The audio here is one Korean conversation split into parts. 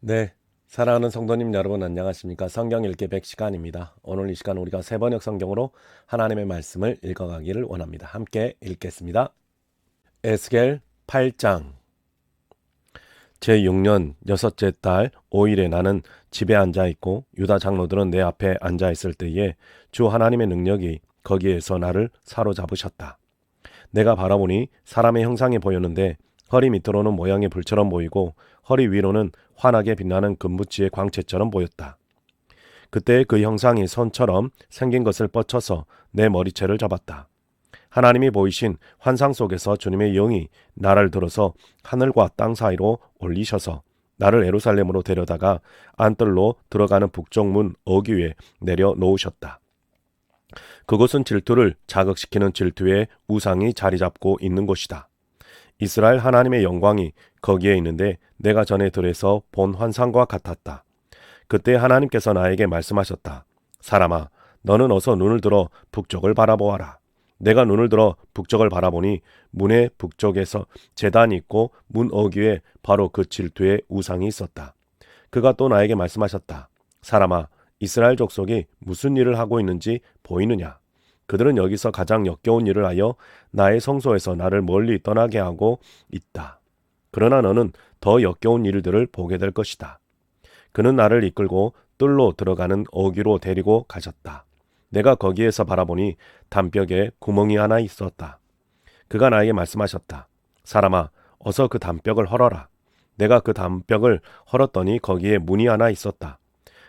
네, 사랑하는 성도님 여러분 안녕하십니까? 성경 읽기 100시간입니다. 오늘 이 시간 우리가 세번역 성경으로 하나님의 말씀을 읽어가기를 원합니다. 함께 읽겠습니다. 에스겔 8장 제6년 여섯째 달 5일에 나는 집에 앉아 있고 유다 장로들은 내 앞에 앉아 있을 때에 주 하나님의 능력이 거기에서 나를 사로잡으셨다. 내가 바라보니 사람의 형상이 보였는데 허리 밑으로는 모양의 불처럼 보이고 허리 위로는 환하게 빛나는 금붙이의 광채처럼 보였다. 그때 그 형상이 손처럼 생긴 것을 뻗쳐서 내 머리채를 잡았다. 하나님이 보이신 환상 속에서 주님의 영이 나를 들어서 하늘과 땅 사이로 올리셔서 나를 예루살렘으로 데려다가 안뜰로 들어가는 북쪽 문 어귀에 내려 놓으셨다. 그곳은 질투를 자극시키는 질투의 우상이 자리 잡고 있는 곳이다. 이스라엘 하나님의 영광이 거기에 있는데 내가 전에 들에서 본 환상과 같았다. 그때 하나님께서 나에게 말씀하셨다. 사람아, 너는 어서 눈을 들어 북쪽을 바라보아라. 내가 눈을 들어 북쪽을 바라보니 문의 북쪽에서 제단이 있고 문 어귀에 바로 그 질투의 우상이 있었다. 그가 또 나에게 말씀하셨다. 사람아, 이스라엘 족속이 무슨 일을 하고 있는지 보이느냐? 그들은 여기서 가장 역겨운 일을 하여 나의 성소에서 나를 멀리 떠나게 하고 있다. 그러나 너는 더 역겨운 일들을 보게 될 것이다. 그는 나를 이끌고 뜰로 들어가는 어귀로 데리고 가셨다. 내가 거기에서 바라보니 담벽에 구멍이 하나 있었다. 그가 나에게 말씀하셨다. 사람아, 어서 그 담벽을 헐어라. 내가 그 담벽을 헐었더니 거기에 문이 하나 있었다.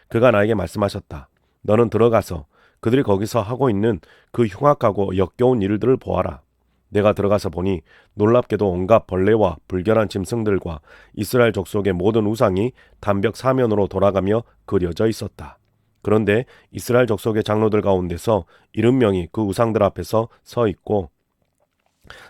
그가 나에게 말씀하셨다. 너는 들어가서 그들이 거기서 하고 있는 그 흉악하고 역겨운 일들을 보아라. 내가 들어가서 보니 놀랍게도 온갖 벌레와 불결한 짐승들과 이스라엘 족속의 모든 우상이 담벽 사면으로 돌아가며 그려져 있었다. 그런데 이스라엘 족속의 장로들 가운데서 70명이 그 우상들 앞에서 서 있고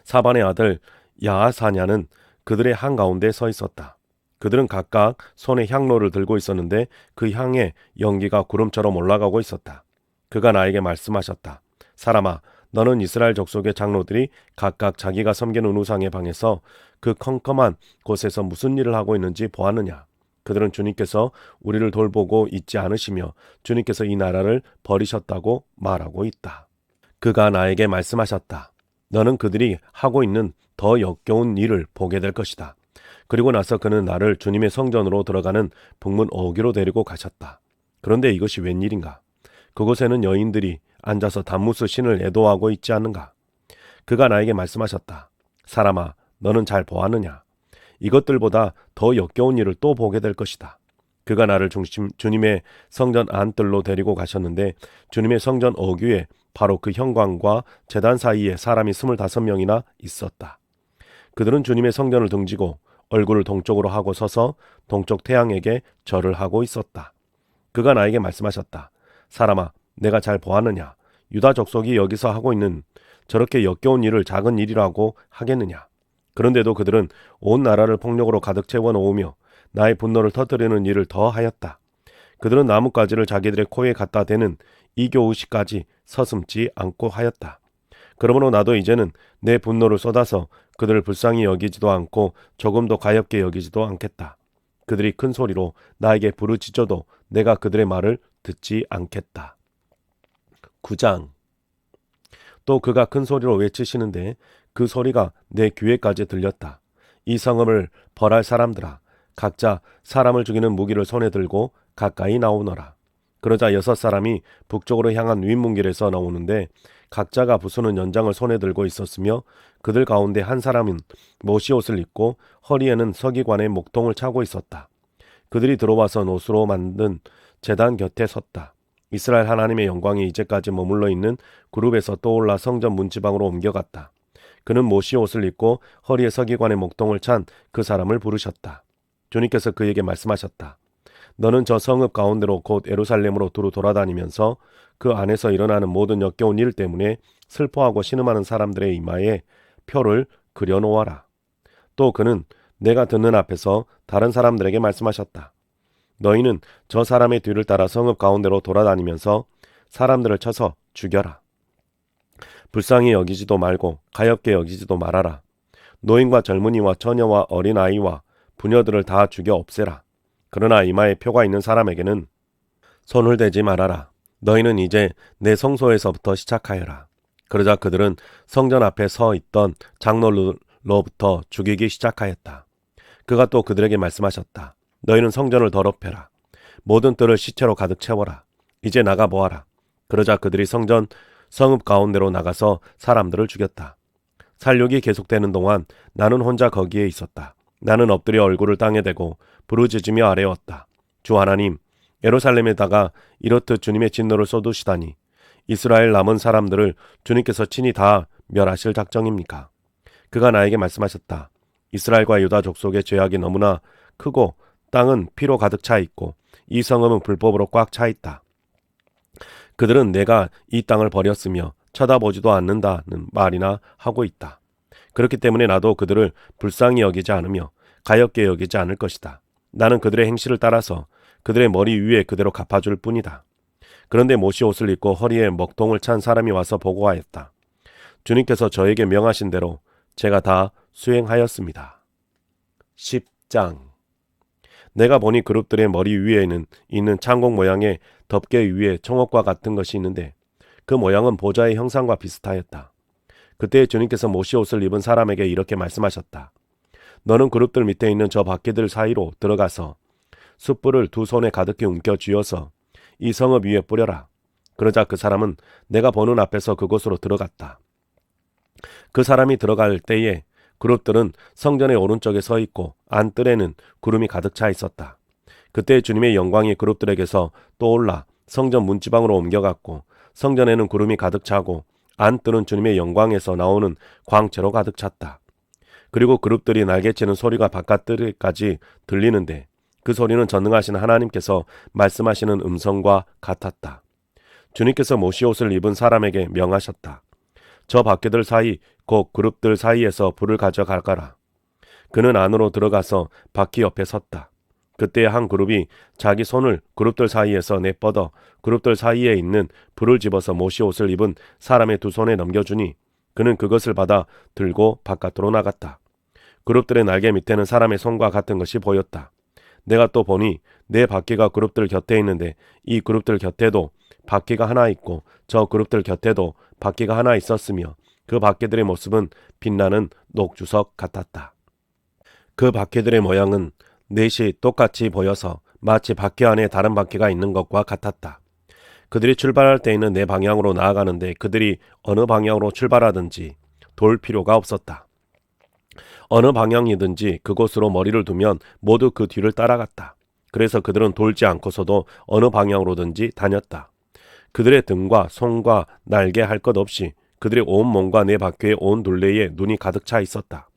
사반의 아들 야하사냐는 그들의 한가운데 서 있었다. 그들은 각각 손에 향로를 들고 있었는데 그 향에 연기가 구름처럼 올라가고 있었다. 그가 나에게 말씀하셨다. 사람아, 너는 이스라엘 족속의 장로들이 각각 자기가 섬기는 우상의 방에서 그 컴컴한 곳에서 무슨 일을 하고 있는지 보았느냐? 그들은 주님께서 우리를 돌보고 있지 않으시며 주님께서 이 나라를 버리셨다고 말하고 있다. 그가 나에게 말씀하셨다. 너는 그들이 하고 있는 더 역겨운 일을 보게 될 것이다. 그리고 나서 그는 나를 주님의 성전으로 들어가는 북문 어귀로 데리고 가셨다. 그런데 이것이 웬일인가? 그곳에는 여인들이 앉아서 담무스 신을 애도하고 있지 않는가? 그가 나에게 말씀하셨다. 사람아, 너는 잘 보았느냐? 이것들보다 더 역겨운 일을 또 보게 될 것이다. 그가 나를 주님의 성전 안뜰로 데리고 가셨는데 주님의 성전 어귀에 바로 그 형광과 제단 사이에 사람이 25명이나 있었다. 그들은 주님의 성전을 등지고 얼굴을 동쪽으로 하고 서서 동쪽 태양에게 절을 하고 있었다. 그가 나에게 말씀하셨다. 사람아, 내가 잘 보았느냐? 유다 족속이 여기서 하고 있는 저렇게 역겨운 일을 작은 일이라고 하겠느냐? 그런데도 그들은 온 나라를 폭력으로 가득 채워 놓으며 나의 분노를 터뜨리는 일을 더 하였다. 그들은 나뭇가지를 자기들의 코에 갖다 대는 이교의식까지 서슴지 않고 하였다. 그러므로 나도 이제는 내 분노를 쏟아서 그들을 불쌍히 여기지도 않고 조금도 가엾게 여기지도 않겠다. 그들이 큰 소리로 나에게 부르짖어도 내가 그들의 말을 듣지 않겠다. 9장. 또 그가 큰 소리로 외치시는데 그 소리가 내 귀에까지 들렸다. 이 성읍을 벌할 사람들아, 각자 사람을 죽이는 무기를 손에 들고 가까이 나오너라. 그러자 6사람이 북쪽으로 향한 윗문길에서 나오는데 각자가 부수는 연장을 손에 들고 있었으며 그들 가운데 한 사람은 못이옷을 입고 허리에는 서기관의 목통을 차고 있었다. 그들이 들어와서 노수로 만든 제단 곁에 섰다. 이스라엘 하나님의 영광이 이제까지 머물러 있는 그룹에서 떠올라 성전 문지방으로 옮겨갔다. 그는 못이옷을 입고 허리에 서기관의 목통을 찬 그 사람을 부르셨다. 주님께서 그에게 말씀하셨다. 너는 저 성읍 가운데로 곧 예루살렘으로 두루 돌아다니면서 그 안에서 일어나는 모든 역겨운 일 때문에 슬퍼하고 신음하는 사람들의 이마에 표를 그려놓아라. 또 그는 내가 듣는 앞에서 다른 사람들에게 말씀하셨다. 너희는 저 사람의 뒤를 따라 성읍 가운데로 돌아다니면서 사람들을 쳐서 죽여라. 불쌍히 여기지도 말고 가엾게 여기지도 말아라. 노인과 젊은이와 처녀와 어린아이와 부녀들을 다 죽여 없애라. 그러나 이마에 표가 있는 사람에게는 손을 대지 말아라. 너희는 이제 내 성소에서부터 시작하여라. 그러자 그들은 성전 앞에 서 있던 장로로부터 죽이기 시작하였다. 그가 또 그들에게 말씀하셨다. 너희는 성전을 더럽혀라. 모든 뜰을 시체로 가득 채워라. 이제 나가 보아라. 그러자 그들이 성읍 가운데로 나가서 사람들을 죽였다. 살육이 계속되는 동안 나는 혼자 거기에 있었다. 나는 엎드려 얼굴을 땅에 대고 부르짖으며 아뢰었다. 주 하나님, 예루살렘에다가 이렇듯 주님의 진노를 쏟으시다니 이스라엘 남은 사람들을 주님께서 친히 다 멸하실 작정입니까? 그가 나에게 말씀하셨다. 이스라엘과 유다 족속의 죄악이 너무나 크고 땅은 피로 가득 차 있고 이 성읍은 불법으로 꽉 차 있다. 그들은 내가 이 땅을 버렸으며 쳐다보지도 않는다는 말이나 하고 있다. 그렇기 때문에 나도 그들을 불쌍히 여기지 않으며 가엾게 여기지 않을 것이다. 나는 그들의 행실을 따라서 그들의 머리 위에 그대로 갚아줄 뿐이다. 그런데 못이 옷을 입고 허리에 먹통을 찬 사람이 와서 보고하였다. 주님께서 저에게 명하신 대로 제가 다 수행하였습니다. 10장. 내가 보니 그룹들의 머리 위에는 있는 창공 모양의 덮개 위에 청옥과 같은 것이 있는데 그 모양은 보좌의 형상과 비슷하였다. 그때 주님께서 못이 옷을 입은 사람에게 이렇게 말씀하셨다. 너는 그룹들 밑에 있는 저 바퀴들 사이로 들어가서 숯불을 두 손에 가득히 움켜 쥐어서 이 성읍 위에 뿌려라. 그러자 그 사람은 내가 보는 앞에서 그곳으로 들어갔다. 그 사람이 들어갈 때에 그룹들은 성전의 오른쪽에 서 있고 안뜰에는 구름이 가득 차 있었다. 그때 주님의 영광이 그룹들에게서 떠올라 성전 문지방으로 옮겨갔고 성전에는 구름이 가득 차고 안뜰은 주님의 영광에서 나오는 광채로 가득 찼다. 그리고 그룹들이 날개치는 소리가 바깥뜰까지 들리는데 그 소리는 전능하신 하나님께서 말씀하시는 음성과 같았다. 주님께서 못이 옷을 입은 사람에게 명하셨다. 저 바퀴들 사이 곧 그룹들 사이에서 불을 가져가거라. 그는 안으로 들어가서 바퀴 옆에 섰다. 그때 한 그룹이 자기 손을 그룹들 사이에서 내뻗어 그룹들 사이에 있는 불을 집어서 못이 옷을 입은 사람의 두 손에 넘겨주니 그는 그것을 받아 들고 바깥으로 나갔다. 그룹들의 날개 밑에는 사람의 손과 같은 것이 보였다. 내가 또 보니 네 바퀴가 그룹들 곁에 있는데 이 그룹들 곁에도 바퀴가 하나 있고 저 그룹들 곁에도 바퀴가 하나 있었으며 그 바퀴들의 모습은 빛나는 녹주석 같았다. 그 바퀴들의 모양은 넷이 똑같이 보여서 마치 바퀴 안에 다른 바퀴가 있는 것과 같았다. 그들이 출발할 때에는 네 방향으로 나아가는데 그들이 어느 방향으로 출발하든지 돌 필요가 없었다. 어느 방향이든지 그곳으로 머리를 두면 모두 그 뒤를 따라갔다. 그래서 그들은 돌지 않고서도 어느 방향으로든지 다녔다. 그들의 등과 손과 날개 할 것 없이 그들의 온 몸과 네 바퀴의 온 둘레에 눈이 가득 차 있었다.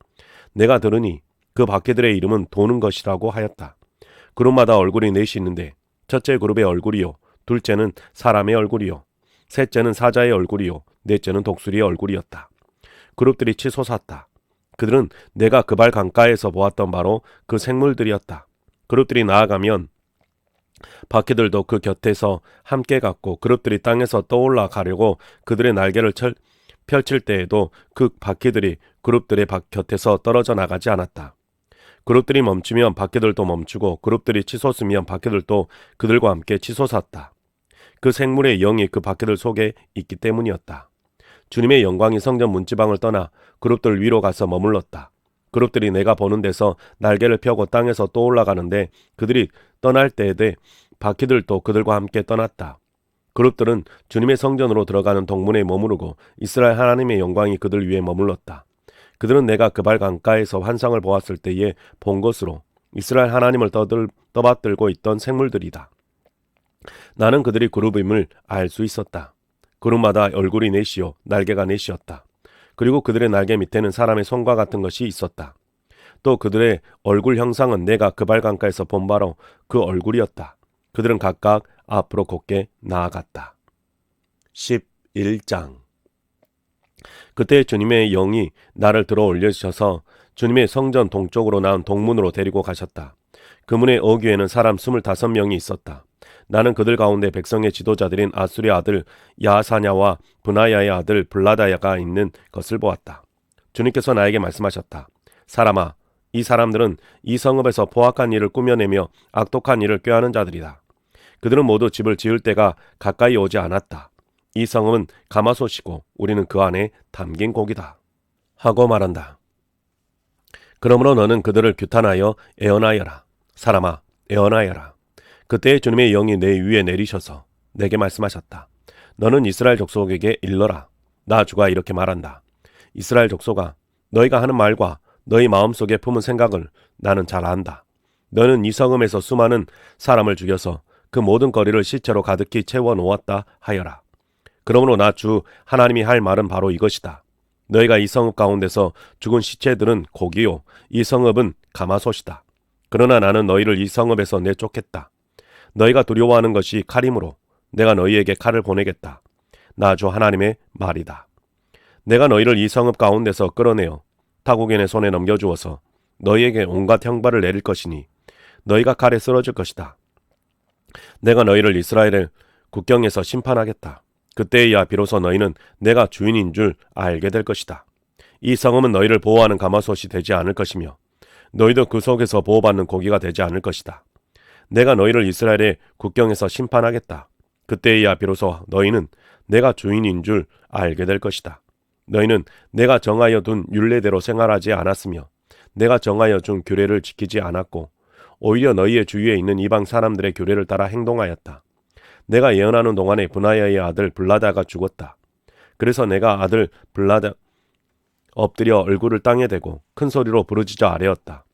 내가 들으니 그 바퀴들의 이름은 도는 것이라고 하였다. 그룹마다 얼굴이 넷이 있는데 첫째 그룹의 얼굴이요, 둘째는 사람의 얼굴이요, 셋째는 사자의 얼굴이요, 넷째는 독수리의 얼굴이었다. 그룹들이 치솟았다. 그들은 내가 그발 강가에서 보았던 바로 그 생물들이었다. 그룹들이 나아가면 바퀴들도 그 곁에서 함께 갔고 그룹들이 땅에서 떠올라 가려고 그들의 날개를 펼칠 때에도 그 바퀴들이 그룹들의 곁에서 떨어져 나가지 않았다. 그룹들이 멈추면 바퀴들도 멈추고 그룹들이 치솟으면 바퀴들도 그들과 함께 치솟았다. 그 생물의 영이 그 바퀴들 속에 있기 때문이었다. 주님의 영광이 성전 문지방을 떠나 그룹들 위로 가서 머물렀다. 그룹들이 내가 보는 데서 날개를 펴고 땅에서 또 올라가는데 그들이 떠날 때에 바퀴들도 그들과 함께 떠났다. 그룹들은 주님의 성전으로 들어가는 동문에 머무르고 이스라엘 하나님의 영광이 그들 위에 머물렀다. 그들은 내가 그발 강가에서 환상을 보았을 때에 본 것으로 이스라엘 하나님을 떠받들고 있던 생물들이다. 나는 그들이 그룹임을 알 수 있었다. 그룹마다 얼굴이 넷이요 날개가 넷이었다. 그리고 그들의 날개 밑에는 사람의 손과 같은 것이 있었다. 또 그들의 얼굴 형상은 내가 그발 강가에서 본 바로 그 얼굴이었다. 그들은 각각 앞으로 곧게 나아갔다. 11장. 그때 주님의 영이 나를 들어 올려주셔서 주님의 성전 동쪽으로 나온 동문으로 데리고 가셨다. 그 문의 어귀에는 사람 25명이 있었다. 나는 그들 가운데 백성의 지도자들인 아수리 아들 야사냐와 브나야의 아들 블라다야가 있는 것을 보았다. 주님께서 나에게 말씀하셨다. 사람아, 이 사람들은 이 성읍에서 포악한 일을 꾸며내며 악독한 일을 꾀하는 자들이다. 그들은 모두 집을 지을 때가 가까이 오지 않았다. 이 성읍은 가마솥이고 우리는 그 안에 담긴 고기다. 하고 말한다. 그러므로 너는 그들을 규탄하여 애언하여라. 사람아, 애언하여라. 그때 주님의 영이 내 위에 내리셔서 내게 말씀하셨다. 너는 이스라엘 족속에게 일러라. 나 주가 이렇게 말한다. 이스라엘 족속아, 너희가 하는 말과 너희 마음속에 품은 생각을 나는 잘 안다. 너는 이 성읍에서 수많은 사람을 죽여서 그 모든 거리를 시체로 가득히 채워 놓았다 하여라. 그러므로 나 주 하나님이 할 말은 바로 이것이다. 너희가 이 성읍 가운데서 죽은 시체들은 고기요, 이 성읍은 가마솥이다. 그러나 나는 너희를 이 성읍에서 내쫓겠다. 너희가 두려워하는 것이 칼이므로 내가 너희에게 칼을 보내겠다. 나 주 하나님의 말이다. 내가 너희를 이 성읍 가운데서 끌어내어 타국인의 손에 넘겨주어서 너희에게 온갖 형벌을 내릴 것이니 너희가 칼에 쓰러질 것이다. 내가 너희를 이스라엘의 국경에서 심판하겠다. 그때야 비로소 너희는 내가 주인인 줄 알게 될 것이다. 이 성읍은 너희를 보호하는 가마솥이 되지 않을 것이며 너희도 그 속에서 보호받는 고기가 되지 않을 것이다. 내가 너희를 이스라엘의 국경에서 심판하겠다. 그때야 비로소 너희는 내가 주인인 줄 알게 될 것이다. 너희는 내가 정하여 둔 율례대로 생활하지 않았으며 내가 정하여 준 규례를 지키지 않았고 오히려 너희의 주위에 있는 이방 사람들의 규례를 따라 행동하였다. 내가 예언하는 동안에 브나야의 아들 블라다가 죽었다. 그래서 내가 아들 블라다 엎드려 얼굴을 땅에 대고 큰 소리로 부르짖어 아뢰었다.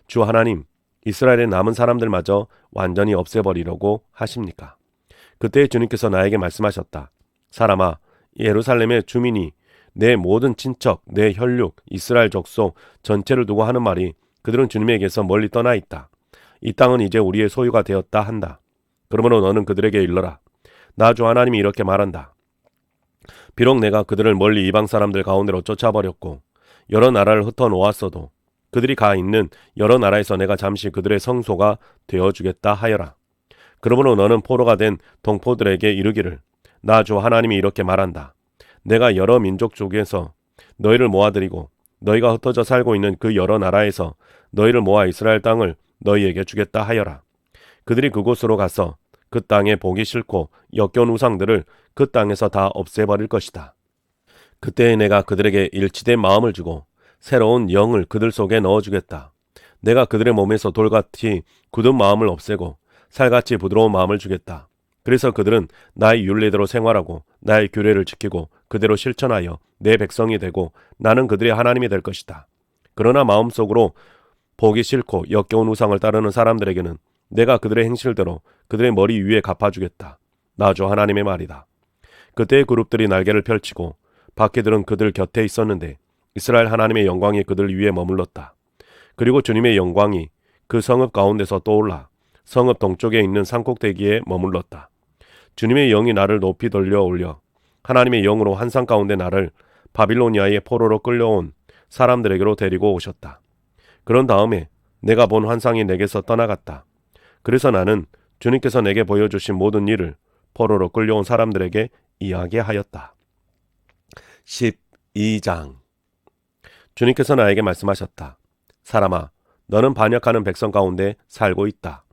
주 하나님, 이스라엘의 남은 사람들마저 완전히 없애버리려고 하십니까? 그때 주님께서 나에게 말씀하셨다. 사람아, 예루살렘의 주민이 내 모든 친척, 내 혈육, 이스라엘 족속 전체를 두고 하는 말이 그들은 주님에게서 멀리 떠나 있다. 이 땅은 이제 우리의 소유가 되었다 한다. 그러므로 너는 그들에게 일러라. 나 주 하나님이 이렇게 말한다. 비록 내가 그들을 멀리 이방 사람들 가운데로 쫓아버렸고 여러 나라를 흩어놓았어도 그들이 가 있는 여러 나라에서 내가 잠시 그들의 성소가 되어주겠다 하여라. 그러므로 너는 포로가 된 동포들에게 이르기를 나 주 하나님이 이렇게 말한다. 내가 여러 민족 중에서 너희를 모아들이고 너희가 흩어져 살고 있는 그 여러 나라에서 너희를 모아 이스라엘 땅을 너희에게 주겠다 하여라. 그들이 그곳으로 가서 그 땅에 보기 싫고 역겨운 우상들을 그 땅에서 다 없애버릴 것이다. 그때에 내가 그들에게 일치된 마음을 주고 새로운 영을 그들 속에 넣어주겠다. 내가 그들의 몸에서 돌같이 굳은 마음을 없애고 살같이 부드러운 마음을 주겠다. 그래서 그들은 나의 율례대로 생활하고 나의 규례를 지키고 그대로 실천하여 내 백성이 되고 나는 그들의 하나님이 될 것이다. 그러나 마음속으로 보기 싫고 역겨운 우상을 따르는 사람들에게는 내가 그들의 행실대로 그들의 머리 위에 갚아주겠다. 나 주 하나님의 말이다. 그때의 그룹들이 날개를 펼치고 바퀴들은 그들 곁에 있었는데 이스라엘 하나님의 영광이 그들 위에 머물렀다. 그리고 주님의 영광이 그 성읍 가운데서 떠올라 성읍 동쪽에 있는 산꼭대기에 머물렀다. 주님의 영이 나를 높이 돌려 올려 하나님의 영으로 환상 가운데 나를 바빌로니아의 포로로 끌려온 사람들에게로 데리고 오셨다. 그런 다음에 내가 본 환상이 내게서 떠나갔다. 그래서 나는 주님께서 내게 보여주신 모든 일을 포로로 끌려온 사람들에게 이야기하였다. 12장. 주님께서 나에게 말씀하셨다. 사람아, 너는 반역하는 백성 가운데 살고 있다.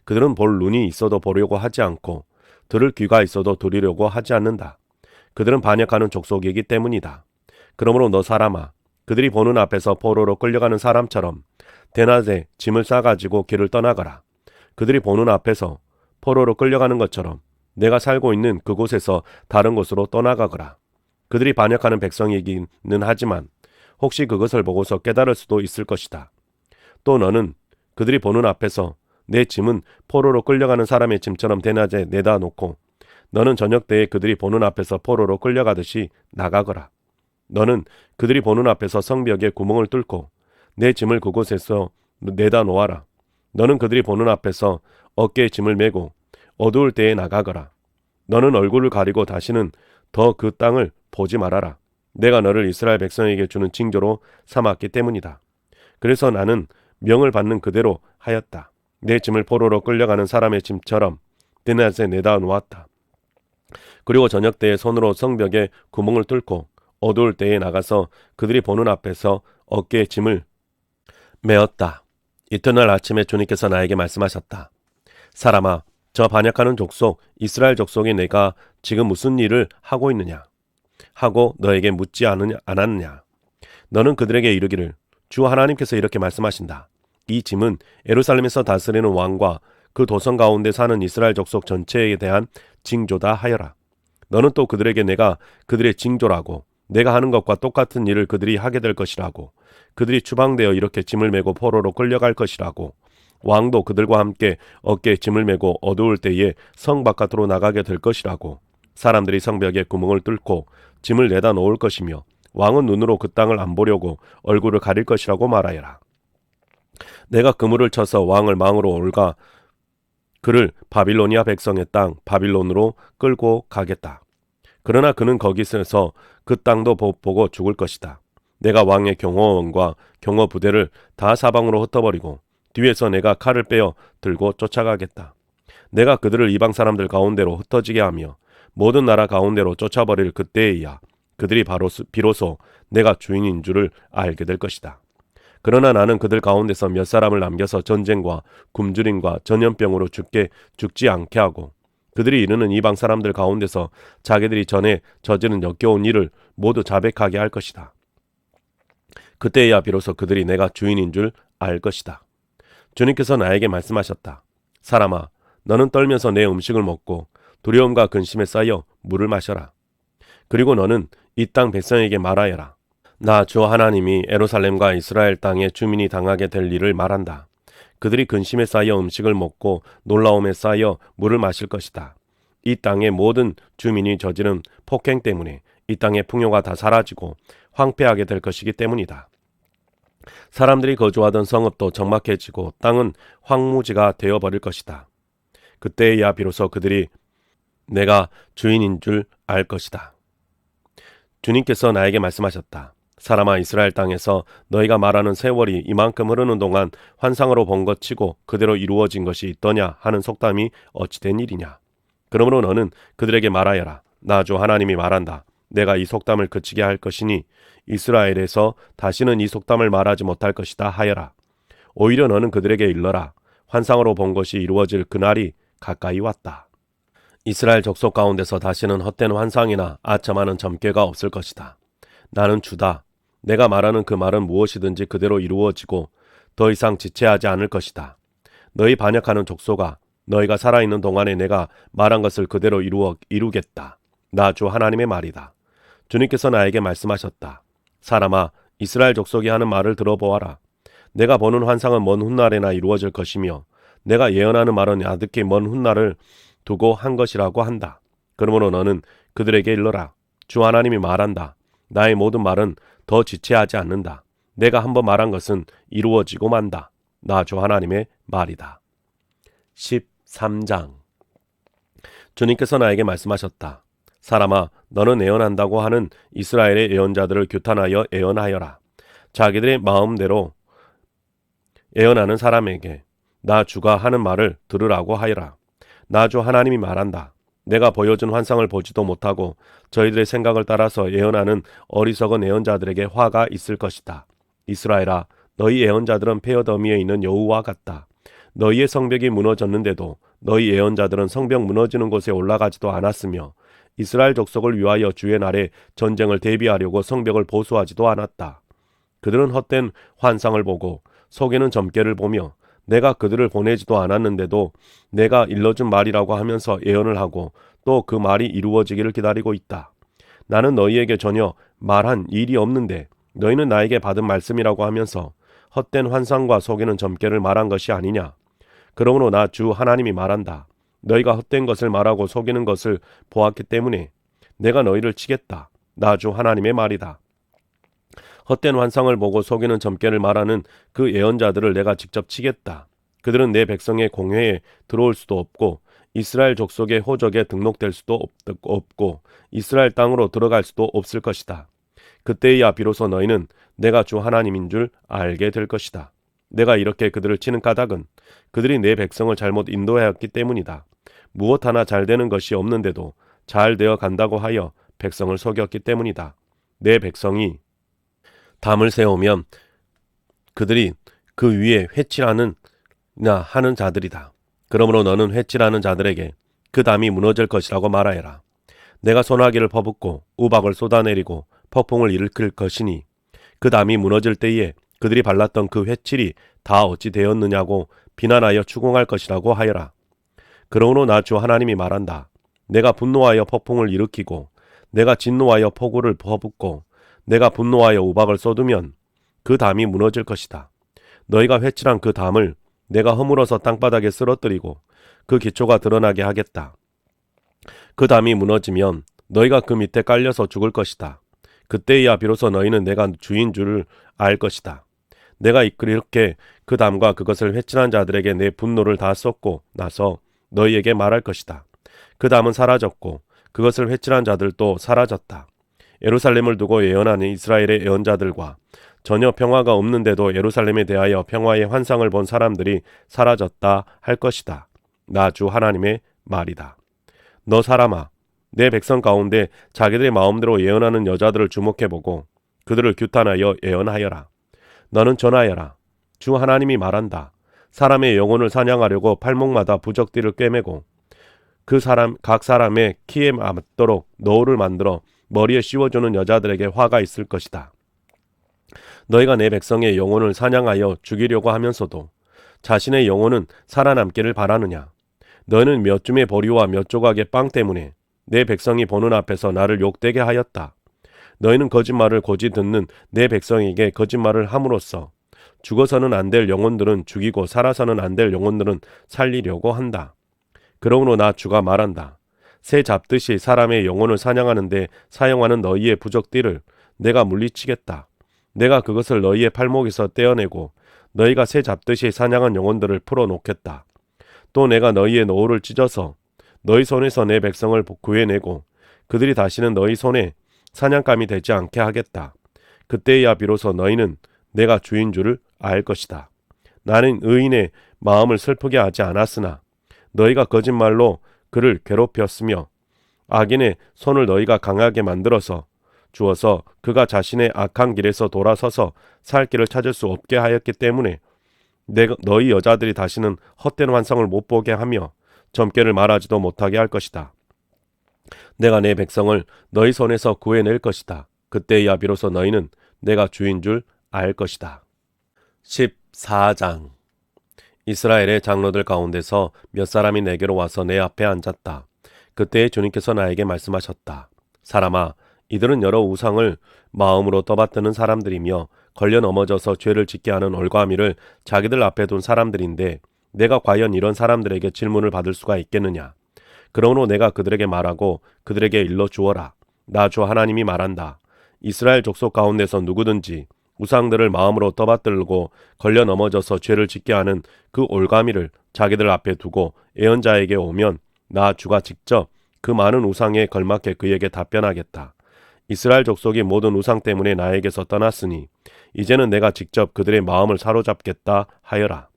그들은 볼 눈이 있어도 보려고 하지 않고 들을 귀가 있어도 들으려고 하지 않는다. 그들은 반역하는 족속이기 때문이다. 그러므로 너 사람아, 그들이 보는 앞에서 포로로 끌려가는 사람처럼 대낮에 짐을 싸가지고 길을 떠나가라. 그들이 보는 앞에서 포로로 끌려가는 것처럼 내가 살고 있는 그곳에서 다른 곳으로 떠나가거라. 그들이 반역하는 백성이기는 하지만 혹시 그것을 보고서 깨달을 수도 있을 것이다. 또 너는 그들이 보는 앞에서 내 짐은 포로로 끌려가는 사람의 짐처럼 대낮에 내다 놓고 너는 저녁 때에 그들이 보는 앞에서 포로로 끌려가듯이 나가거라. 너는 그들이 보는 앞에서 성벽에 구멍을 뚫고 내 짐을 그곳에서 내다 놓아라. 너는 그들이 보는 앞에서 어깨에 짐을 메고 어두울 때에 나가거라. 너는 얼굴을 가리고 다시는 더 그 땅을 보지 말아라. 내가 너를 이스라엘 백성에게 주는 징조로 삼았기 때문이다. 그래서 나는 명을 받는 그대로 하였다. 내 짐을 포로로 끌려가는 사람의 짐처럼 대낮에 내다 놓았다. 그리고 저녁 때에 손으로 성벽에 구멍을 뚫고 어두울 때에 나가서 그들이 보는 앞에서 어깨에 짐을 메었다. 이튿날 아침에 주님께서 나에게 말씀하셨다. 사람아, 저 반역하는 족속 이스라엘 족속이 내가 지금 무슨 일을 하고 있느냐 하고 너에게 묻지 않았느냐. 너는 그들에게 이르기를 주 하나님께서 이렇게 말씀하신다. 이 짐은 예루살렘에서 다스리는 왕과 그 도성 가운데 사는 이스라엘 족속 전체에 대한 징조다 하여라. 너는 또 그들에게 내가 그들의 징조라고 내가 하는 것과 똑같은 일을 그들이 하게 될 것이라고 그들이 추방되어 이렇게 짐을 메고 포로로 끌려갈 것이라고 왕도 그들과 함께 어깨에 짐을 메고 어두울 때에 성 바깥으로 나가게 될 것이라고 사람들이 성벽에 구멍을 뚫고 짐을 내다 놓을 것이며 왕은 눈으로 그 땅을 안 보려고 얼굴을 가릴 것이라고 말하여라. 내가 그물을 쳐서 왕을 망으로 올가 그를 바빌로니아 백성의 땅 바빌론으로 끌고 가겠다. 그러나 그는 거기서 그 땅도 보고 죽을 것이다. 내가 왕의 경호원과 경호 부대를 다 사방으로 흩어버리고 뒤에서 내가 칼을 빼어 들고 쫓아가겠다. 내가 그들을 이방 사람들 가운데로 흩어지게 하며 모든 나라 가운데로 쫓아버릴 그때에야 그들이 비로소 내가 주인인 줄을 알게 될 것이다. 그러나 나는 그들 가운데서 몇 사람을 남겨서 전쟁과 굶주림과 전염병으로 죽지 않게 하고 그들이 이르는 이방 사람들 가운데서 자기들이 전에 저지른 역겨운 일을 모두 자백하게 할 것이다. 그때야 비로소 그들이 내가 주인인 줄 알 것이다. 주님께서 나에게 말씀하셨다. 사람아, 너는 떨면서 내 음식을 먹고 두려움과 근심에 쌓여 물을 마셔라. 그리고 너는 이 땅 백성에게 말하여라. 나 주 하나님이 예루살렘과 이스라엘 땅의 주민이 당하게 될 일을 말한다. 그들이 근심에 쌓여 음식을 먹고 놀라움에 쌓여 물을 마실 것이다. 이 땅의 모든 주민이 저지른 폭행 때문에 이 땅의 풍요가 다 사라지고 황폐하게 될 것이기 때문이다. 사람들이 거주하던 성읍도 적막해지고 땅은 황무지가 되어버릴 것이다. 그때야 비로소 그들이 내가 주인인 줄 알 것이다. 주님께서 나에게 말씀하셨다. 사람아, 이스라엘 땅에서 너희가 말하는 세월이 이만큼 흐르는 동안 환상으로 본 것 치고 그대로 이루어진 것이 있더냐 하는 속담이 어찌 된 일이냐. 그러므로 너는 그들에게 말하여라. 나 주 하나님이 말한다. 내가 이 속담을 그치게 할 것이니 이스라엘에서 다시는 이 속담을 말하지 못할 것이다 하여라. 오히려 너는 그들에게 일러라. 환상으로 본 것이 이루어질 그날이 가까이 왔다. 이스라엘 족속 가운데서 다시는 헛된 환상이나 아첨하는 점괘가 없을 것이다. 나는 주다. 내가 말하는 그 말은 무엇이든지 그대로 이루어지고 더 이상 지체하지 않을 것이다. 너희 반역하는 족속아, 너희가 살아있는 동안에 내가 말한 것을 그대로 이루겠다. 나 주 하나님의 말이다. 주님께서 나에게 말씀하셨다. 사람아, 이스라엘 족속이 하는 말을 들어보아라. 내가 보는 환상은 먼 훗날에나 이루어질 것이며 내가 예언하는 말은 야득히 먼 훗날을 두고 한 것이라고 한다. 그러므로 너는 그들에게 일러라. 주 하나님이 말한다. 나의 모든 말은 더 지체하지 않는다. 내가 한번 말한 것은 이루어지고 만다. 나 주 하나님의 말이다. 13장. 주님께서 나에게 말씀하셨다. 사람아, 너는 예언한다고 하는 이스라엘의 예언자들을 규탄하여 예언하여라. 자기들의 마음대로 예언하는 사람에게 나 주가 하는 말을 들으라고 하여라. 나 주 하나님이 말한다. 내가 보여준 환상을 보지도 못하고 저희들의 생각을 따라서 예언하는 어리석은 예언자들에게 화가 있을 것이다. 이스라엘아, 너희 예언자들은 폐허더미에 있는 여우와 같다. 너희의 성벽이 무너졌는데도 너희 예언자들은 성벽 무너지는 곳에 올라가지도 않았으며 이스라엘 족속을 위하여 주의 날에 전쟁을 대비하려고 성벽을 보수하지도 않았다. 그들은 헛된 환상을 보고 속이는 점괘를 보며 내가 그들을 보내지도 않았는데도 내가 일러준 말이라고 하면서 예언을 하고 또 그 말이 이루어지기를 기다리고 있다. 나는 너희에게 전혀 말한 일이 없는데 너희는 나에게 받은 말씀이라고 하면서 헛된 환상과 속이는 점괘를 말한 것이 아니냐. 그러므로 나 주 하나님이 말한다. 너희가 헛된 것을 말하고 속이는 것을 보았기 때문에 내가 너희를 치겠다. 나 주 하나님의 말이다. 헛된 환상을 보고 속이는 점괘를 말하는 그 예언자들을 내가 직접 치겠다. 그들은 내 백성의 공회에 들어올 수도 없고 이스라엘 족속의 호적에 등록될 수도 없고 이스라엘 땅으로 들어갈 수도 없을 것이다. 그때야 비로소 너희는 내가 주 하나님인 줄 알게 될 것이다. 내가 이렇게 그들을 치는 까닭은 그들이 내 백성을 잘못 인도하였기 때문이다. 무엇 하나 잘 되는 것이 없는데도 잘 되어 간다고 하여 백성을 속였기 때문이다. 내 백성이 담을 세우면 그들이 그 위에 회칠하는 나 하는 자들이다. 그러므로 너는 회칠하는 자들에게 그 담이 무너질 것이라고 말하여라. 내가 소나기를 퍼붓고 우박을 쏟아내리고 폭풍을 일으킬 것이니 그 담이 무너질 때에 그들이 발랐던 그 회칠이 다 어찌 되었느냐고 비난하여 추궁할 것이라고 하여라. 그러므로 나 주 하나님이 말한다. 내가 분노하여 폭풍을 일으키고 내가 진노하여 폭우를 퍼붓고 내가 분노하여 우박을 쏟으면 그 담이 무너질 것이다. 너희가 회칠한 그 담을 내가 허물어서 땅바닥에 쓰러뜨리고 그 기초가 드러나게 하겠다. 그 담이 무너지면 너희가 그 밑에 깔려서 죽을 것이다. 그때야 비로소 너희는 내가 주인 줄을 알 것이다. 내가 이렇게 그 담과 그것을 회칠한 자들에게 내 분노를 다 쏟고 나서 너희에게 말할 것이다. 그 담은 사라졌고 그것을 회칠한 자들도 사라졌다. 예루살렘을 두고 예언하는 이스라엘의 예언자들과 전혀 평화가 없는데도 예루살렘에 대하여 평화의 환상을 본 사람들이 사라졌다 할 것이다. 나 주 하나님의 말이다. 너 사람아, 내 백성 가운데 자기들의 마음대로 예언하는 여자들을 주목해보고 그들을 규탄하여 예언하여라. 너는 전하여라. 주 하나님이 말한다. 사람의 영혼을 사냥하려고 팔목마다 부적띠를 꿰매고 각 사람의 키에 맞도록 너울을 만들어 머리에 씌워주는 여자들에게 화가 있을 것이다. 너희가 내 백성의 영혼을 사냥하여 죽이려고 하면서도 자신의 영혼은 살아남기를 바라느냐? 너는 몇 줌의 보리와 몇 조각의 빵 때문에 내 백성이 보는 앞에서 나를 욕되게 하였다. 너희는 거짓말을 고지 듣는 내 백성에게 거짓말을 함으로써 죽어서는 안 될 영혼들은 죽이고 살아서는 안 될 영혼들은 살리려고 한다. 그러므로 나 주가 말한다. 새 잡듯이 사람의 영혼을 사냥하는데 사용하는 너희의 부적띠를 내가 물리치겠다. 내가 그것을 너희의 팔목에서 떼어내고 너희가 새 잡듯이 사냥한 영혼들을 풀어놓겠다. 또 내가 너희의 노울을 찢어서 너희 손에서 내 백성을 구해내고 그들이 다시는 너희 손에 사냥감이 되지 않게 하겠다. 그때야 비로소 너희는 내가 주인 줄을 알 것이다. 나는 의인의 마음을 슬프게 하지 않았으나 너희가 거짓말로 그를 괴롭혔으며 악인의 손을 너희가 강하게 만들어서 주어서 그가 자신의 악한 길에서 돌아서서 살 길을 찾을 수 없게 하였기 때문에 너희 여자들이 다시는 헛된 환상을 못 보게 하며 점괘를 말하지도 못하게 할 것이다. 내가 내 백성을 너희 손에서 구해낼 것이다. 그때야 비로소 너희는 내가 주인 줄 알 것이다. 14장. 이스라엘의 장로들 가운데서 몇 사람이 내게로 와서 내 앞에 앉았다. 그때 주님께서 나에게 말씀하셨다. 사람아, 이들은 여러 우상을 마음으로 떠받드는 사람들이며 걸려 넘어져서 죄를 짓게 하는 올가미를 자기들 앞에 둔 사람들인데 내가 과연 이런 사람들에게 질문을 받을 수가 있겠느냐. 그러므로 내가 그들에게 말하고 그들에게 일러 주어라. 나 주 하나님이 말한다. 이스라엘 족속 가운데서 누구든지 우상들을 마음으로 떠받들고 걸려 넘어져서 죄를 짓게 하는 그 올가미를 자기들 앞에 두고 예언자에게 오면 나 주가 직접 그 많은 우상에 걸맞게 그에게 답변하겠다. 이스라엘 족속이 모든 우상 때문에 나에게서 떠났으니 이제는 내가 직접 그들의 마음을 사로잡겠다 하여라.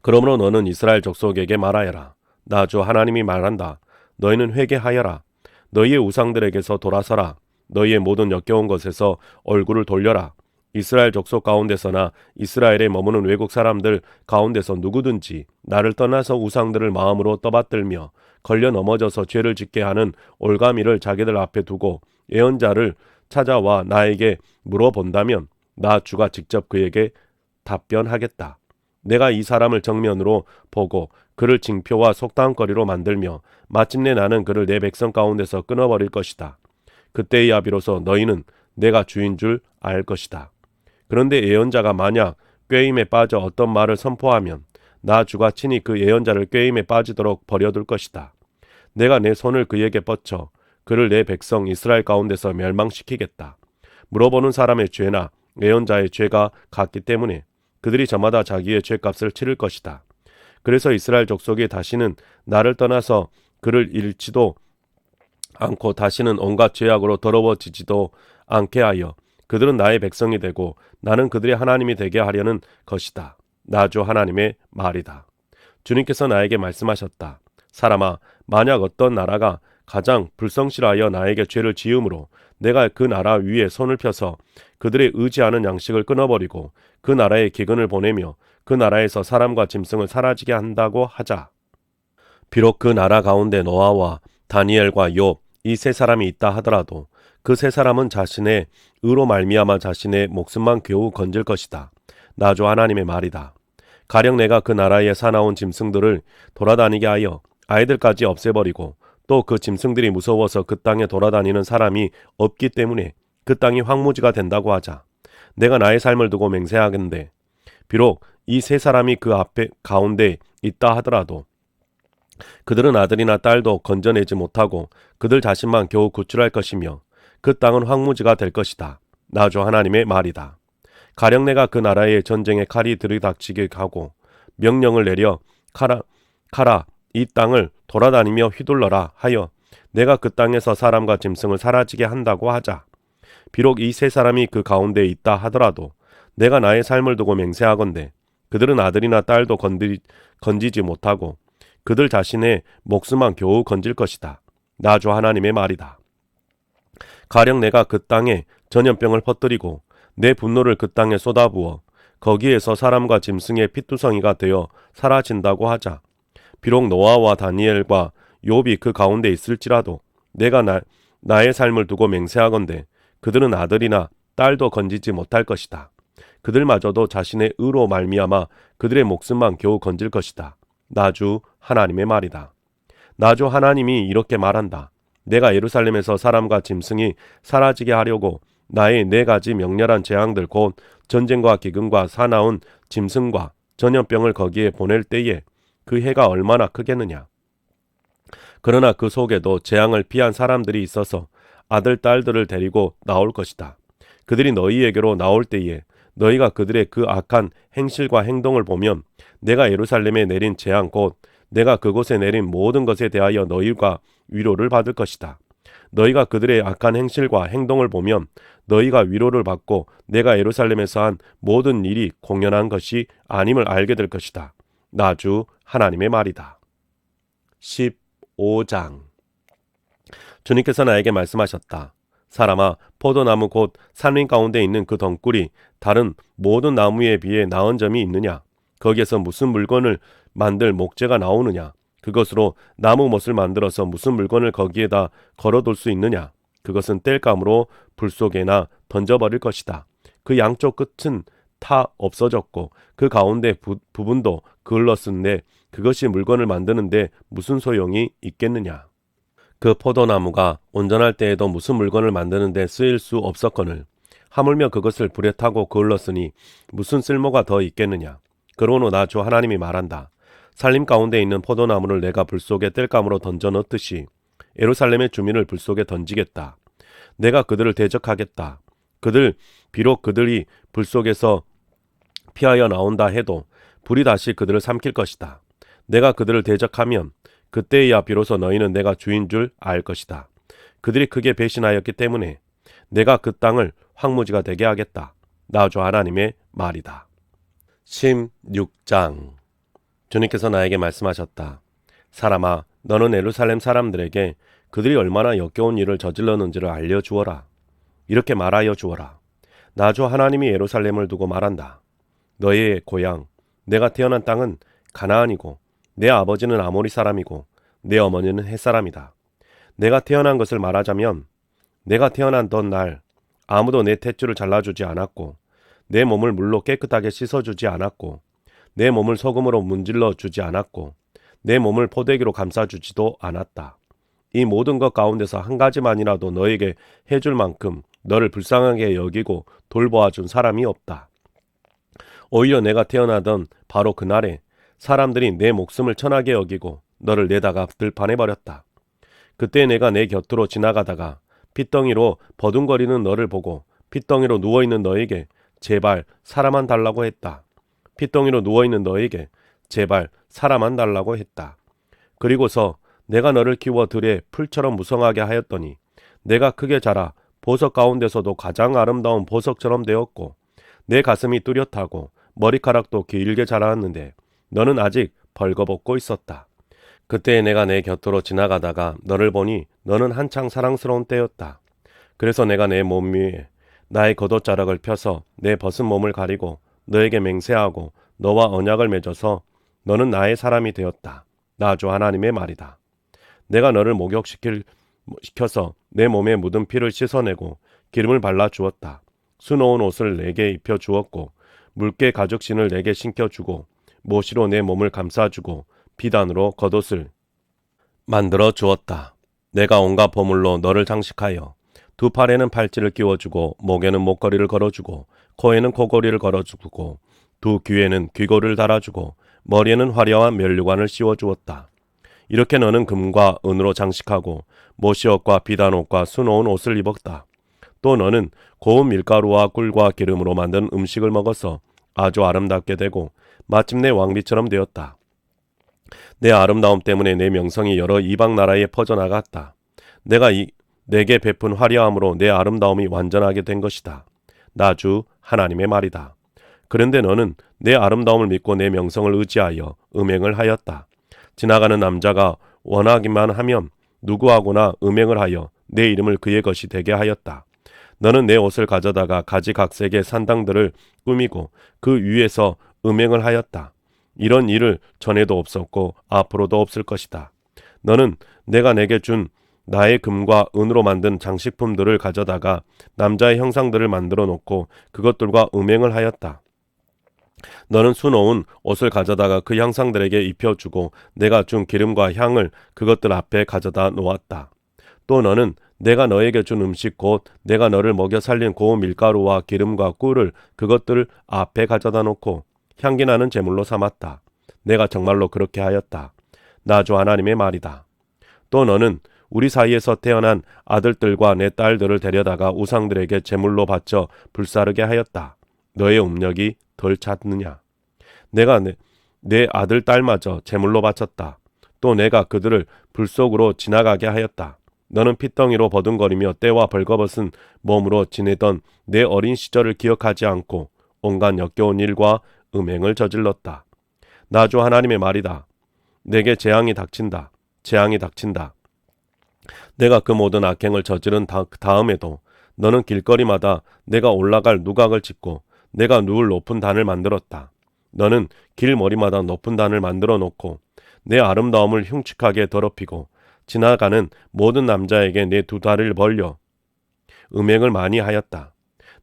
그러므로 너는 이스라엘 족속에게 말하여라. 나 주 하나님이 말한다. 너희는 회개하여라. 너희의 우상들에게서 돌아서라. 너희의 모든 역겨운 것에서 얼굴을 돌려라. 이스라엘 족속 가운데서나 이스라엘에 머무는 외국 사람들 가운데서 누구든지 나를 떠나서 우상들을 마음으로 떠받들며 걸려 넘어져서 죄를 짓게 하는 올가미를 자기들 앞에 두고 예언자를 찾아와 나에게 물어본다면 나 주가 직접 그에게 답변하겠다. 내가 이 사람을 정면으로 보고 그를 징표와 속담거리로 만들며 마침내 나는 그를 내 백성 가운데서 끊어버릴 것이다. 그때야 비로소 너희는 내가 주인 줄 알 것이다. 그런데 예언자가 만약 꾀임에 빠져 어떤 말을 선포하면 나 주가 친히 그 예언자를 꾀임에 빠지도록 버려둘 것이다. 내가 내 손을 그에게 뻗쳐 그를 내 백성 이스라엘 가운데서 멸망시키겠다. 물어보는 사람의 죄나 예언자의 죄가 같기 때문에 그들이 저마다 자기의 죄값을 치를 것이다. 그래서 이스라엘 족속이 다시는 나를 떠나서 그를 잃지도 않고 다시는 온갖 죄악으로 더러워지지도 않게 하여 그들은 나의 백성이 되고 나는 그들의 하나님이 되게 하려는 것이다. 나 주 하나님의 말이다. 주님께서 나에게 말씀하셨다. 사람아, 만약 어떤 나라가 가장 불성실하여 나에게 죄를 지음으로 내가 그 나라 위에 손을 펴서 그들의 의지하는 양식을 끊어버리고 그 나라에 기근을 보내며 그 나라에서 사람과 짐승을 사라지게 한다고 하자. 비록 그 나라 가운데 노아와 다니엘과 욥 이 세 사람이 있다 하더라도 그 세 사람은 자신의 의로 말미암아 자신의 목숨만 겨우 건질 것이다. 나 주 하나님의 말이다. 가령 내가 그 나라에 사나운 짐승들을 돌아다니게 하여 아이들까지 없애버리고 또 그 짐승들이 무서워서 그 땅에 돌아다니는 사람이 없기 때문에 그 땅이 황무지가 된다고 하자. 내가 나의 삶을 두고 맹세하건대 비록 이 세 사람이 그 앞에 가운데 있다 하더라도 그들은 아들이나 딸도 건져내지 못하고 그들 자신만 겨우 구출할 것이며 그 땅은 황무지가 될 것이다. 나 주 하나님의 말이다. 가령 내가 그 나라에 전쟁의 칼이 들이닥치게 하고 명령을 내려 가라 이 땅을 돌아다니며 휘둘러라 하여 내가 그 땅에서 사람과 짐승을 사라지게 한다고 하자. 비록 이 세 사람이 그 가운데 있다 하더라도 내가 나의 삶을 두고 맹세하건대 그들은 아들이나 딸도 건지지 못하고 그들 자신의 목숨만 겨우 건질 것이다. 나 주 하나님의 말이다. 가령 내가 그 땅에 전염병을 퍼뜨리고 내 분노를 그 땅에 쏟아부어 거기에서 사람과 짐승의 핏두성이가 되어 사라진다고 하자. 비록 노아와 다니엘과 욥이 그 가운데 있을지라도 내가 나의 삶을 두고 맹세하건대 그들은 아들이나 딸도 건지지 못할 것이다. 그들마저도 자신의 의로 말미암아 그들의 목숨만 겨우 건질 것이다. 나 주 하나님의 말이다. 나 주 하나님이 이렇게 말한다. 내가 예루살렘에서 사람과 짐승이 사라지게 하려고 나의 네 가지 명렬한 재앙들 곧 전쟁과 기근과 사나운 짐승과 전염병을 거기에 보낼 때에 그 해가 얼마나 크겠느냐. 그러나 그 속에도 재앙을 피한 사람들이 있어서 아들 딸들을 데리고 나올 것이다. 그들이 너희에게로 나올 때에 너희가 그들의 그 악한 행실과 행동을 보면 내가 예루살렘에 내린 재앙 곧 내가 그곳에 내린 모든 것에 대하여 너희가 위로를 받을 것이다. 너희가 그들의 악한 행실과 행동을 보면 너희가 위로를 받고 내가 예루살렘에서 한 모든 일이 공연한 것이 아님을 알게 될 것이다. 나 주 하나님의 말이다. 15장 주님께서 나에게 말씀하셨다. 사람아, 포도나무 곧 산림 가운데 있는 그 덩굴이 다른 모든 나무에 비해 나은 점이 있느냐? 거기에서 무슨 물건을 만들 목재가 나오느냐? 그것으로 나무 못을 만들어서 무슨 물건을 거기에다 걸어둘 수 있느냐? 그것은 땔감으로 불 속에나 던져버릴 것이다. 그 양쪽 끝은 타 없어졌고 그 가운데 부분도 그을렀은데 그것이 물건을 만드는데 무슨 소용이 있겠느냐? 그 포도나무가 온전할 때에도 무슨 물건을 만드는데 쓰일 수 없었거늘 하물며 그것을 불에 타고 그을렀으니 무슨 쓸모가 더 있겠느냐. 그러므로 나 주 하나님이 말한다. 산림 가운데 있는 포도나무를 내가 불 속에 땔감으로 던져 넣듯이 예루살렘의 주민을 불 속에 던지겠다. 내가 그들을 대적하겠다. 비록 그들이 불 속에서 피하여 나온다 해도 불이 다시 그들을 삼킬 것이다. 내가 그들을 대적하면 그때야 비로소 너희는 내가 주인 줄 알 것이다. 그들이 크게 배신하였기 때문에 내가 그 땅을 황무지가 되게 하겠다. 나 주 하나님의 말이다. 16장 주님께서 나에게 말씀하셨다. 사람아, 너는 예루살렘 사람들에게 그들이 얼마나 역겨운 일을 저질렀는지를 알려주어라. 이렇게 말하여 주어라. 나 주 하나님이 예루살렘을 두고 말한다. 너의 고향, 내가 태어난 땅은 가나안이고 내 아버지는 아모리 사람이고 내 어머니는 헷 사람이다. 내가 태어난 것을 말하자면 내가 태어난던 날 아무도 내 탯줄을 잘라주지 않았고 내 몸을 물로 깨끗하게 씻어주지 않았고 내 몸을 소금으로 문질러 주지 않았고 내 몸을 포대기로 감싸주지도 않았다. 이 모든 것 가운데서 한 가지만이라도 너에게 해줄 만큼 너를 불쌍하게 여기고 돌보아준 사람이 없다. 오히려 내가 태어나던 바로 그날에 사람들이 내 목숨을 천하게 여기고 너를 내다가 들판해버렸다. 그때 내가 내 곁으로 지나가다가 핏덩이로 버둥거리는 너를 보고 핏덩이로 누워있는 너에게 제발 사람만 달라고 했다. 핏덩이로 누워있는 너에게 제발 사람만 달라고 했다. 그리고서 내가 너를 키워 들에 풀처럼 무성하게 하였더니 내가 크게 자라 보석 가운데서도 가장 아름다운 보석처럼 되었고 내 가슴이 뚜렷하고 머리카락도 길게 자랐는데 너는 아직 벌거벗고 있었다. 그때 내가 내 곁으로 지나가다가 너를 보니 너는 한창 사랑스러운 때였다. 그래서 내가 내 몸 위에 나의 겉옷자락을 펴서 내 벗은 몸을 가리고 너에게 맹세하고 너와 언약을 맺어서 너는 나의 사람이 되었다. 나 주 하나님의 말이다. 내가 너를 목욕시켜서 내 몸에 묻은 피를 씻어내고 기름을 발라 주었다. 수놓은 옷을 내게 입혀 주었고 묽게 가죽신을 내게 신겨주고 모시로 내 몸을 감싸주고 비단으로 겉옷을 만들어 주었다. 내가 온갖 보물로 너를 장식하여 두 팔에는 팔찌를 끼워주고 목에는 목걸이를 걸어주고 코에는 코걸이를 걸어주고 두 귀에는 귀고리를 달아주고 머리에는 화려한 면류관을 씌워주었다. 이렇게 너는 금과 은으로 장식하고 모시옷과 비단옷과 수놓은 옷을 입었다. 또 너는 고운 밀가루와 꿀과 기름으로 만든 음식을 먹어서 아주 아름답게 되고 마침내 왕비처럼 되었다. 내 아름다움 때문에 내 명성이 여러 이방 나라에 퍼져나갔다. 내가 내게 베푼 화려함으로 내 아름다움이 완전하게 된 것이다. 나 주 하나님의 말이다. 그런데 너는 내 아름다움을 믿고 내 명성을 의지하여 음행을 하였다. 지나가는 남자가 원하기만 하면 누구하고나 음행을 하여 내 이름을 그의 것이 되게 하였다. 너는 내 옷을 가져다가 가지각색의 산당들을 꾸미고 그 위에서 음행을 하였다. 이런 일을 전에도 없었고 앞으로도 없을 것이다. 너는 내가 내게 준 나의 금과 은으로 만든 장식품들을 가져다가 남자의 형상들을 만들어 놓고 그것들과 음행을 하였다. 너는 수놓은 옷을 가져다가 그 형상들에게 입혀주고 내가 준 기름과 향을 그것들 앞에 가져다 놓았다. 또 너는 내가 너에게 준 음식 곧 내가 너를 먹여 살린 고운 밀가루와 기름과 꿀을 그것들 앞에 가져다 놓고 향기나는 제물로 삼았다. 내가 정말로 그렇게 하였다. 나 주 하나님의 말이다. 또 너는 우리 사이에서 태어난 아들들과 내 딸들을 데려다가 우상들에게 제물로 바쳐 불사르게 하였다. 너의 음력이 덜 찼느냐? 내가 내 아들 딸마저 제물로 바쳤다. 또 내가 그들을 불 속으로 지나가게 하였다. 너는 핏덩이로 버둥거리며 때와 벌거벗은 몸으로 지내던 내 어린 시절을 기억하지 않고 온갖 역겨운 일과 음행을 저질렀다. 나 주 하나님의 말이다. 내게 재앙이 닥친다. 재앙이 닥친다. 내가 그 모든 악행을 저지른 다음에도 너는 길거리마다 내가 올라갈 누각을 짓고 내가 누울 높은 단을 만들었다. 너는 길머리마다 높은 단을 만들어 놓고 내 아름다움을 흉측하게 더럽히고 지나가는 모든 남자에게 내 두 다리를 벌려 음행을 많이 하였다.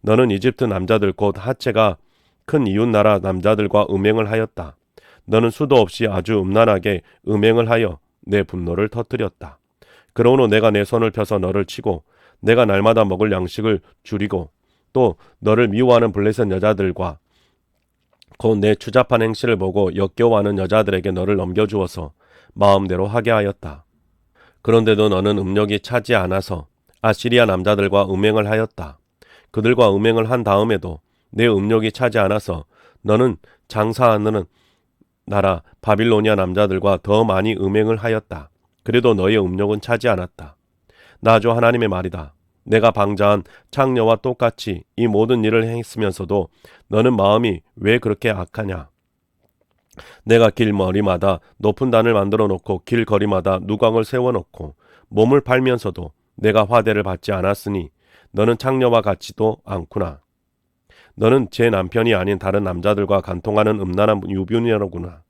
너는 이집트 남자들 곧 하체가 큰 이웃나라 남자들과 음행을 하였다. 너는 수도 없이 아주 음란하게 음행을 하여 내 분노를 터뜨렸다. 그러므로 내가 내 손을 펴서 너를 치고 내가 날마다 먹을 양식을 줄이고 또 너를 미워하는 블레셋 여자들과 곧 내 추잡한 행실을 보고 역겨워하는 여자들에게 너를 넘겨주어서 마음대로 하게 하였다. 그런데도 너는 음욕이 차지 않아서 아시리아 남자들과 음행을 하였다. 그들과 음행을 한 다음에도 내 음욕이 차지 않아서 너는 장사하는 나라 바빌로니아 남자들과 더 많이 음행을 하였다. 그래도 너의 음욕은 차지 않았다. 나 주 하나님의 말이다. 내가 방자한 창녀와 똑같이 이 모든 일을 했으면서도 너는 마음이 왜 그렇게 악하냐? 내가 길머리마다 높은 단을 만들어 놓고 길거리마다 누각을 세워놓고 몸을 팔면서도 내가 화대를 받지 않았으니 너는 창녀와 같지도 않구나. 너는 제 남편이 아닌 다른 남자들과 간통하는 음란한 유부녀로구나.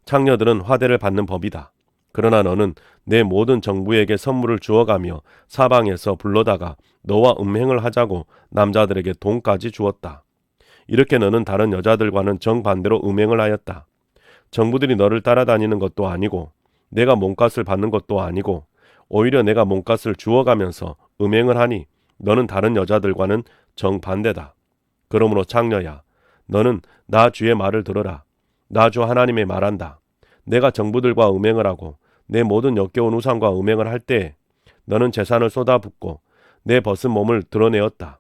창녀들은 화대를 받는 법이다. 그러나 너는 내 모든 정부에게 선물을 주어가며 사방에서 불러다가 너와 음행을 하자고 남자들에게 돈까지 주었다. 이렇게 너는 다른 여자들과는 정반대로 음행을 하였다. 정부들이 너를 따라다니는 것도 아니고 내가 몸값을 받는 것도 아니고 오히려 내가 몸값을 주어가면서 음행을 하니 너는 다른 여자들과는 정반대다. 그러므로 창녀야, 너는 나 주의 말을 들어라. 나 주 하나님의 말한다. 내가 정부들과 음행을 하고 내 모든 역겨운 우상과 음행을 할 때에 너는 재산을 쏟아붓고 내 벗은 몸을 드러내었다.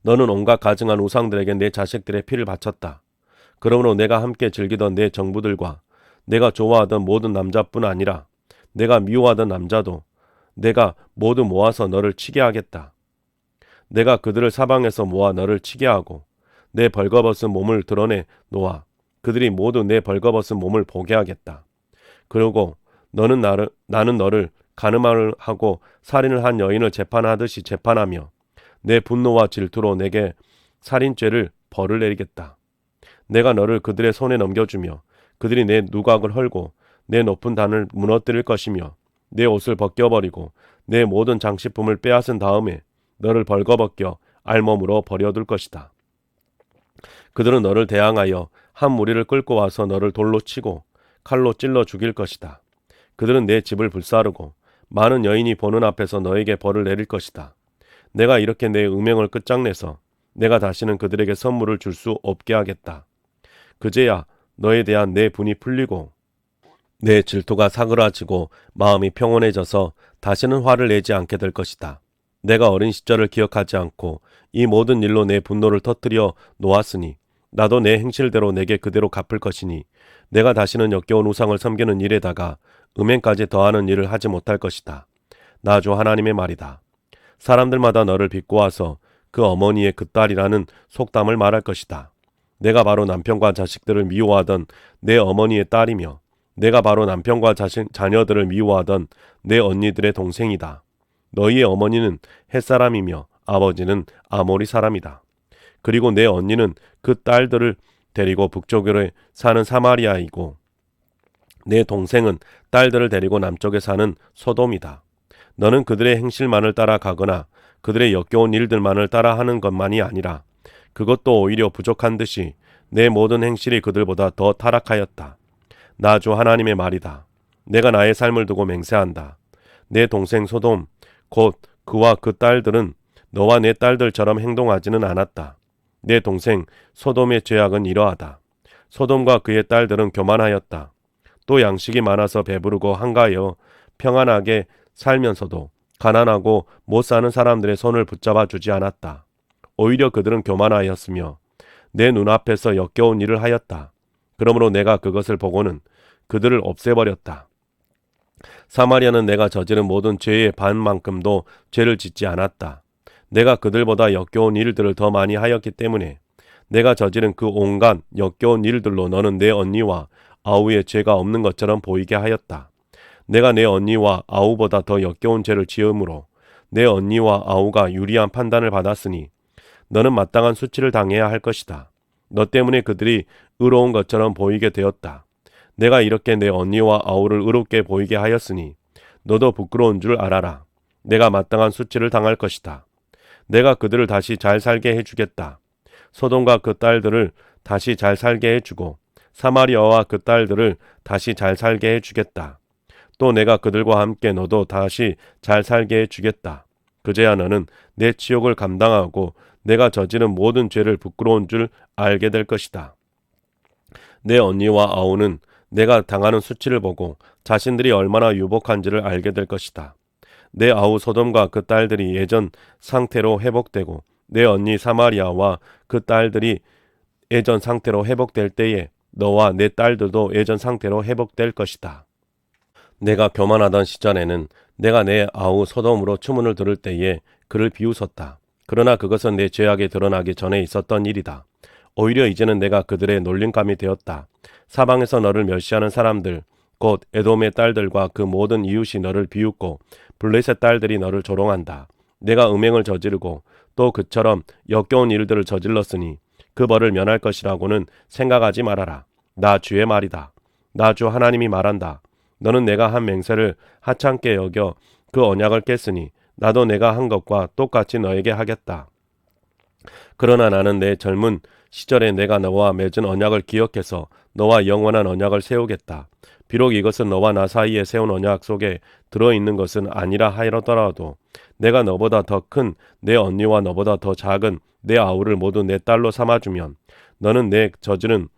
너는 온갖 가증한 우상들에게 내 자식들의 피를 바쳤다. 그러므로 내가 함께 즐기던 내 정부들과 내가 좋아하던 모든 남자뿐 아니라 내가 미워하던 남자도 내가 모두 모아서 너를 치게 하겠다. 내가 그들을 사방에서 모아 너를 치게 하고 내 벌거벗은 몸을 드러내 놓아 그들이 모두 내 벌거벗은 몸을 보게 하겠다. 그리고 나는 너를 간음을 하고 살인을 한 여인을 재판하듯이 재판하며 내 분노와 질투로 내게 살인죄를 벌을 내리겠다. 내가 너를 그들의 손에 넘겨주며 그들이 내 누각을 헐고 내 높은 단을 무너뜨릴 것이며 내 옷을 벗겨버리고 내 모든 장식품을 빼앗은 다음에 너를 벌거벗겨 알몸으로 버려둘 것이다. 그들은 너를 대항하여 한 무리를 끌고 와서 너를 돌로 치고 칼로 찔러 죽일 것이다. 그들은 내 집을 불사르고 많은 여인이 보는 앞에서 너에게 벌을 내릴 것이다. 내가 이렇게 내 음행을 끝장내서 내가 다시는 그들에게 선물을 줄 수 없게 하겠다. 그제야 너에 대한 내 분이 풀리고 내 질투가 사그라지고 마음이 평온해져서 다시는 화를 내지 않게 될 것이다. 내가 어린 시절을 기억하지 않고 이 모든 일로 내 분노를 터뜨려 놓았으니 나도 내 행실대로 내게 그대로 갚을 것이니 내가 다시는 역겨운 우상을 섬기는 일에다가 음행까지 더하는 일을 하지 못할 것이다. 나 주 하나님의 말이다. 사람들마다 너를 비꼬아서 그 어머니의 그 딸이라는 속담을 말할 것이다. 내가 바로 남편과 자식들을 미워하던 내 어머니의 딸이며 내가 바로 남편과 자녀들을 미워하던 내 언니들의 동생이다. 너희의 어머니는 햇사람이며 아버지는 아모리 사람이다. 그리고 내 언니는 그 딸들을 데리고 북쪽에 사는 사마리아이고 내 동생은 딸들을 데리고 남쪽에 사는 소돔이다. 너는 그들의 행실만을 따라가거나 그들의 역겨운 일들만을 따라하는 것만이 아니라 그것도 오히려 부족한 듯이 내 모든 행실이 그들보다 더 타락하였다. 나 주 하나님의 말이다. 내가 나의 삶을 두고 맹세한다. 내 동생 소돔 곧 그와 그 딸들은 너와 내 딸들처럼 행동하지는 않았다. 내 동생 소돔의 죄악은 이러하다. 소돔과 그의 딸들은 교만하였다. 또 양식이 많아서 배부르고 한가하여 평안하게 살면서도 가난하고 못 사는 사람들의 손을 붙잡아 주지 않았다. 오히려 그들은 교만하였으며 내 눈앞에서 역겨운 일을 하였다. 그러므로 내가 그것을 보고는 그들을 없애버렸다. 사마리아는 내가 저지른 모든 죄의 반만큼도 죄를 짓지 않았다. 내가 그들보다 역겨운 일들을 더 많이 하였기 때문에 내가 저지른 그 온갖 역겨운 일들로 너는 내 언니와 아우의 죄가 없는 것처럼 보이게 하였다. 내가 내 언니와 아우보다 더 역겨운 죄를 지음으로 내 언니와 아우가 유리한 판단을 받았으니 너는 마땅한 수치를 당해야 할 것이다. 너 때문에 그들이 의로운 것처럼 보이게 되었다. 내가 이렇게 내 언니와 아우를 의롭게 보이게 하였으니 너도 부끄러운 줄 알아라. 내가 마땅한 수치를 당할 것이다. 내가 그들을 다시 잘 살게 해주겠다. 소돔과 그 딸들을 다시 잘 살게 해주고 사마리아와 그 딸들을 다시 잘 살게 해주겠다. 또 내가 그들과 함께 너도 다시 잘 살게 해주겠다. 그제야 너는 내 치욕을 감당하고 내가 저지른 모든 죄를 부끄러운 줄 알게 될 것이다. 내 언니와 아우는 내가 당하는 수치를 보고 자신들이 얼마나 유복한지를 알게 될 것이다. 내 아우 소돔과 그 딸들이 예전 상태로 회복되고 내 언니 사마리아와 그 딸들이 예전 상태로 회복될 때에 너와 내 딸들도 예전 상태로 회복될 것이다. 내가 교만하던 시절에는 내가 내 아우 소돔으로 추문을 들을 때에 그를 비웃었다. 그러나 그것은 내 죄악이 드러나기 전에 있었던 일이다. 오히려 이제는 내가 그들의 놀림감이 되었다. 사방에서 너를 멸시하는 사람들, 곧 에돔의 딸들과 그 모든 이웃이 너를 비웃고 블레셋 딸들이 너를 조롱한다. 내가 음행을 저지르고 또 그처럼 역겨운 일들을 저질렀으니 그 벌을 면할 것이라고는 생각하지 말아라. 나 주의 말이다. 나 주 하나님이 말한다. 너는 내가 한 맹세를 하찮게 여겨 그 언약을 깼으니 나도 내가 한 것과 똑같이 너에게 하겠다. 그러나 나는 내 젊은 시절에 내가 너와 맺은 언약을 기억해서 너와 영원한 언약을 세우겠다. 비록 이것은 너와 나 사이에 세운 언약 속에 들어있는 것은 아니라 하더라도 내가 너보다 더 큰 내 언니와 너보다 더 작은 내 아우를 모두 내 딸로 삼아주면 너는 내 저지른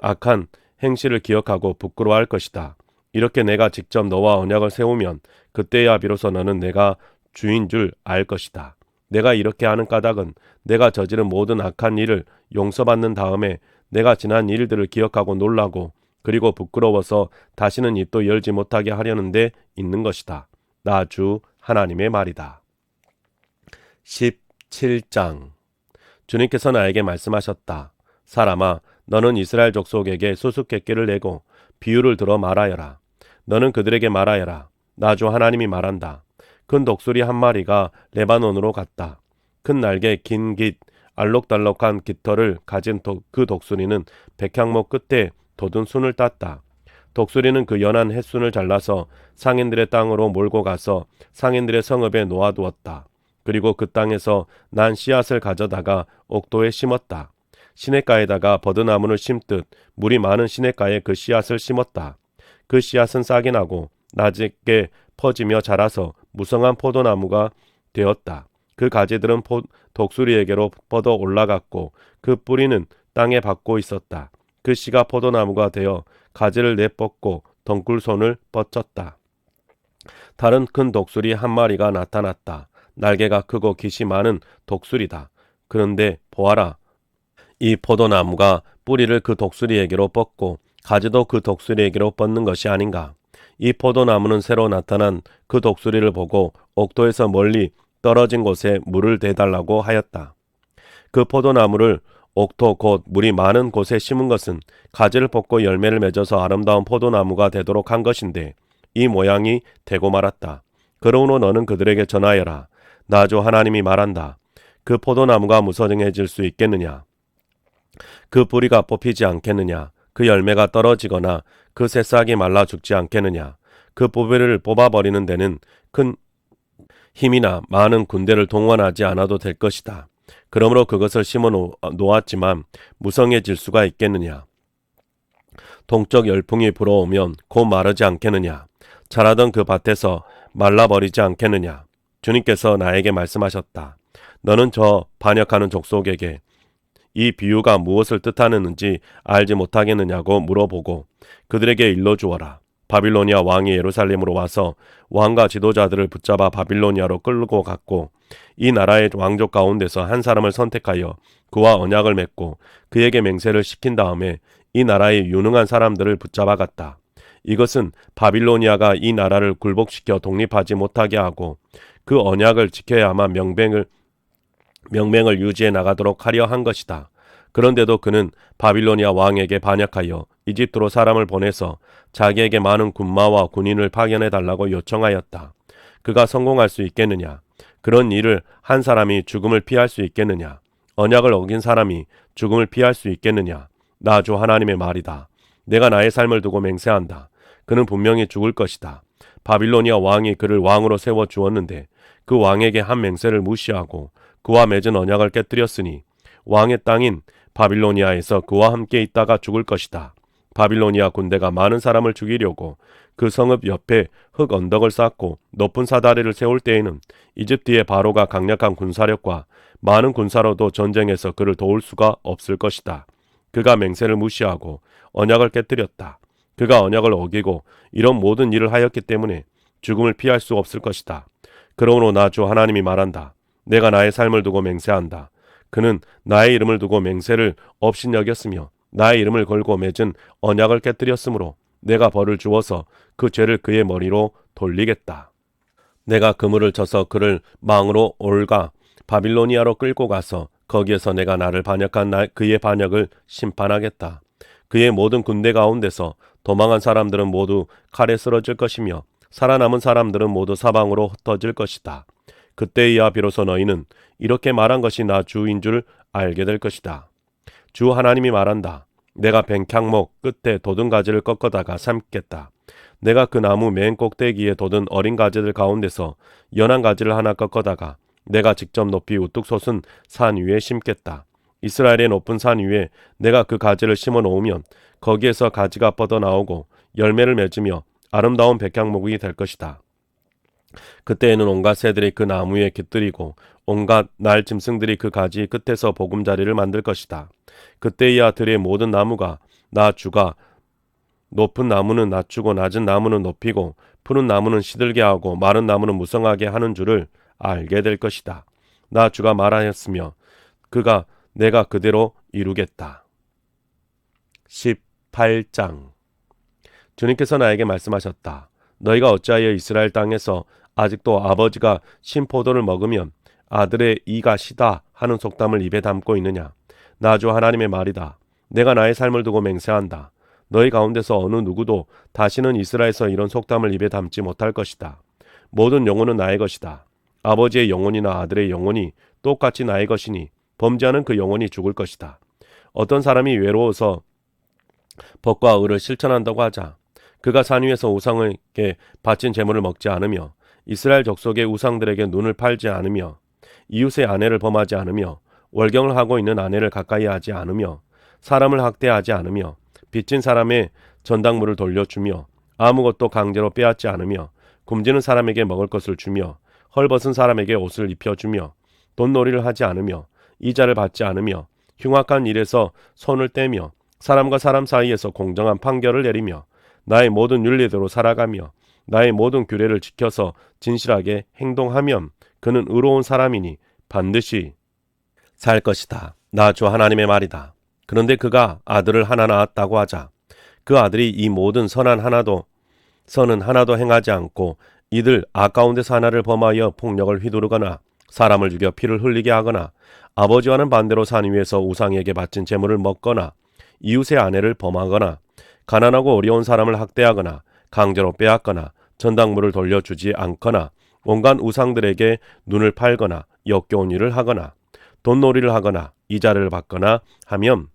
악한 행실을 기억하고 부끄러워할 것이다. 이렇게 내가 직접 너와 언약을 세우면 그때야 비로소 너는 내가 주인 줄 알 것이다. 내가 이렇게 하는 까닭은 내가 저지른 모든 악한 일을 용서받는 다음에 내가 지난 일들을 기억하고 놀라고 그리고 부끄러워서 다시는 입도 열지 못하게 하려는 데 있는 것이다. 나 주 하나님의 말이다. 17장 주님께서 나에게 말씀하셨다. 사람아, 너는 이스라엘 족속에게 수수께끼를 내고 비유를 들어 말하여라. 너는 그들에게 말하여라. 나 주 하나님이 말한다. 큰 독수리 한 마리가 레바논으로 갔다. 큰 날개, 긴 깃, 알록달록한 깃털을 가진 그 독수리는 백향목 끝에 돋은 순을 땄다. 독수리는 그 연한 햇순을 잘라서 상인들의 땅으로 몰고 가서 상인들의 성읍에 놓아두었다. 그리고 그 땅에서 난 씨앗을 가져다가 옥토에 심었다. 시냇가에다가 버드나무를 심듯 물이 많은 시냇가에 그 씨앗을 심었다. 그 씨앗은 싹이 나고 낮게 퍼지며 자라서 무성한 포도나무가 되었다. 그 가지들은 독수리에게로 뻗어 올라갔고 그 뿌리는 땅에 박고 있었다. 그 씨가 포도나무가 되어 가지를 내뻗고 덩굴손을 뻗쳤다. 다른 큰 독수리 한 마리가 나타났다. 날개가 크고 깃이 많은 독수리다. 그런데 보아라. 이 포도나무가 뿌리를 그 독수리에게로 뻗고 가지도 그 독수리에게로 뻗는 것이 아닌가. 이 포도나무는 새로 나타난 그 독수리를 보고 옥토에서 멀리 떨어진 곳에 물을 대달라고 하였다. 그 포도나무를 옥토 곧 물이 많은 곳에 심은 것은 가지를 뽑고 열매를 맺어서 아름다운 포도나무가 되도록 한 것인데 이 모양이 되고 말았다. 그러므로 너는 그들에게 전하여라. 나 주 하나님이 말한다. 그 포도나무가 무성해질 수 있겠느냐? 그 뿌리가 뽑히지 않겠느냐? 그 열매가 떨어지거나 그 새싹이 말라 죽지 않겠느냐? 그 뿌리를 뽑아버리는 데는 큰 힘이나 많은 군대를 동원하지 않아도 될 것이다. 그러므로 그것을 심어 놓았지만 무성해질 수가 있겠느냐? 동쪽 열풍이 불어오면 곧 마르지 않겠느냐? 자라던 그 밭에서 말라버리지 않겠느냐? 주님께서 나에게 말씀하셨다. 너는 저 반역하는 족속에게 이 비유가 무엇을 뜻하는지 알지 못하겠느냐고 물어보고 그들에게 일러주어라. 바빌로니아 왕이 예루살렘으로 와서 왕과 지도자들을 붙잡아 바빌로니아로 끌고 갔고 이 나라의 왕족 가운데서 한 사람을 선택하여 그와 언약을 맺고 그에게 맹세를 시킨 다음에 이 나라의 유능한 사람들을 붙잡아 갔다. 이것은 바빌로니아가 이 나라를 굴복시켜 독립하지 못하게 하고 그 언약을 지켜야만 명맹을 유지해 나가도록 하려 한 것이다. 그런데도 그는 바빌로니아 왕에게 반역하여 이집트로 사람을 보내서 자기에게 많은 군마와 군인을 파견해 달라고 요청하였다. 그가 성공할 수 있겠느냐? 그런 일을 한 사람이 죽음을 피할 수 있겠느냐? 언약을 어긴 사람이 죽음을 피할 수 있겠느냐? 나 주 하나님의 말이다. 내가 나의 삶을 두고 맹세한다. 그는 분명히 죽을 것이다. 바빌로니아 왕이 그를 왕으로 세워 주었는데 그 왕에게 한 맹세를 무시하고 그와 맺은 언약을 깨뜨렸으니 왕의 땅인 바빌로니아에서 그와 함께 있다가 죽을 것이다. 바빌로니아 군대가 많은 사람을 죽이려고 그 성읍 옆에 흙 언덕을 쌓고 높은 사다리를 세울 때에는 이집트의 바로가 강력한 군사력과 많은 군사로도 전쟁에서 그를 도울 수가 없을 것이다. 그가 맹세를 무시하고 언약을 깨뜨렸다. 그가 언약을 어기고 이런 모든 일을 하였기 때문에 죽음을 피할 수 없을 것이다. 그러므로 나 주 하나님이 말한다. 내가 나의 삶을 두고 맹세한다. 그는 나의 이름을 두고 맹세를 업신여겼으며 나의 이름을 걸고 맺은 언약을 깨뜨렸으므로 내가 벌을 주어서 그 죄를 그의 머리로 돌리겠다. 내가 그물을 쳐서 그를 망으로 올가 바빌로니아로 끌고 가서 거기에서 내가 나를 반역한 그의 반역을 심판하겠다. 그의 모든 군대 가운데서 도망한 사람들은 모두 칼에 쓰러질 것이며 살아남은 사람들은 모두 사방으로 흩어질 것이다. 그때야 비로소 너희는 이렇게 말한 것이 나 주인 줄 알게 될 것이다. 주 하나님이 말한다. 내가 백향목 끝에 돋은 가지를 꺾어다가 삶겠다. 내가 그 나무 맨 꼭대기에 돋은 어린 가지들 가운데서 연한 가지를 하나 꺾어다가 내가 직접 높이 우뚝 솟은 산 위에 심겠다. 이스라엘의 높은 산 위에 내가 그 가지를 심어 놓으면 거기에서 가지가 뻗어나오고 열매를 맺으며 아름다운 백향목이 될 것이다. 그때에는 온갖 새들이 그 나무에 깃들이고 온갖 날 짐승들이 그 가지 끝에서 보금자리를 만들 것이다. 그때야 들의 모든 나무가 나 주가 높은 나무는 낮추고 낮은 나무는 높이고 푸른 나무는 시들게 하고 마른 나무는 무성하게 하는 줄을 알게 될 것이다. 나 주가 말하였으며 그가 내가 그대로 이루겠다. 18장 주님께서 나에게 말씀하셨다. 너희가 어찌하여 이스라엘 땅에서 아직도 아버지가 신 포도를 먹으면 아들의 이가 시다 하는 속담을 입에 담고 있느냐. 나 주 하나님의 말이다. 내가 나의 삶을 두고 맹세한다. 너희 가운데서 어느 누구도 다시는 이스라엘에서 이런 속담을 입에 담지 못할 것이다. 모든 영혼은 나의 것이다. 아버지의 영혼이나 아들의 영혼이 똑같이 나의 것이니 범죄하는 그 영혼이 죽을 것이다. 어떤 사람이 외로워서 법과 의를 실천한다고 하자. 그가 산 위에서 우상에게 바친 재물을 먹지 않으며 이스라엘 족속의 우상들에게 눈을 팔지 않으며 이웃의 아내를 범하지 않으며 월경을 하고 있는 아내를 가까이 하지 않으며 사람을 학대하지 않으며 빚진 사람의 전당물을 돌려주며 아무것도 강제로 빼앗지 않으며 굶주는 사람에게 먹을 것을 주며 헐벗은 사람에게 옷을 입혀주며 돈놀이를 하지 않으며 이자를 받지 않으며 흉악한 일에서 손을 떼며 사람과 사람 사이에서 공정한 판결을 내리며 나의 모든 윤리대로 살아가며 나의 모든 규례를 지켜서 진실하게 행동하면 그는 의로운 사람이니 반드시 살 것이다. 나 주 하나님의 말이다. 그런데 그가 아들을 하나 낳았다고 하자. 그 아들이 이 모든 선은 하나도 행하지 않고 이들 가운데서 하나를 범하여 폭력을 휘두르거나 사람을 죽여 피를 흘리게 하거나 아버지와는 반대로 산 위에서 우상에게 바친 재물을 먹거나 이웃의 아내를 범하거나 가난하고 어려운 사람을 학대하거나 강제로 빼앗거나 전당물을 돌려주지 않거나 온갖 우상들에게 눈을 팔거나 역겨운 일을 하거나 돈놀이를 하거나 이자를 받거나 하면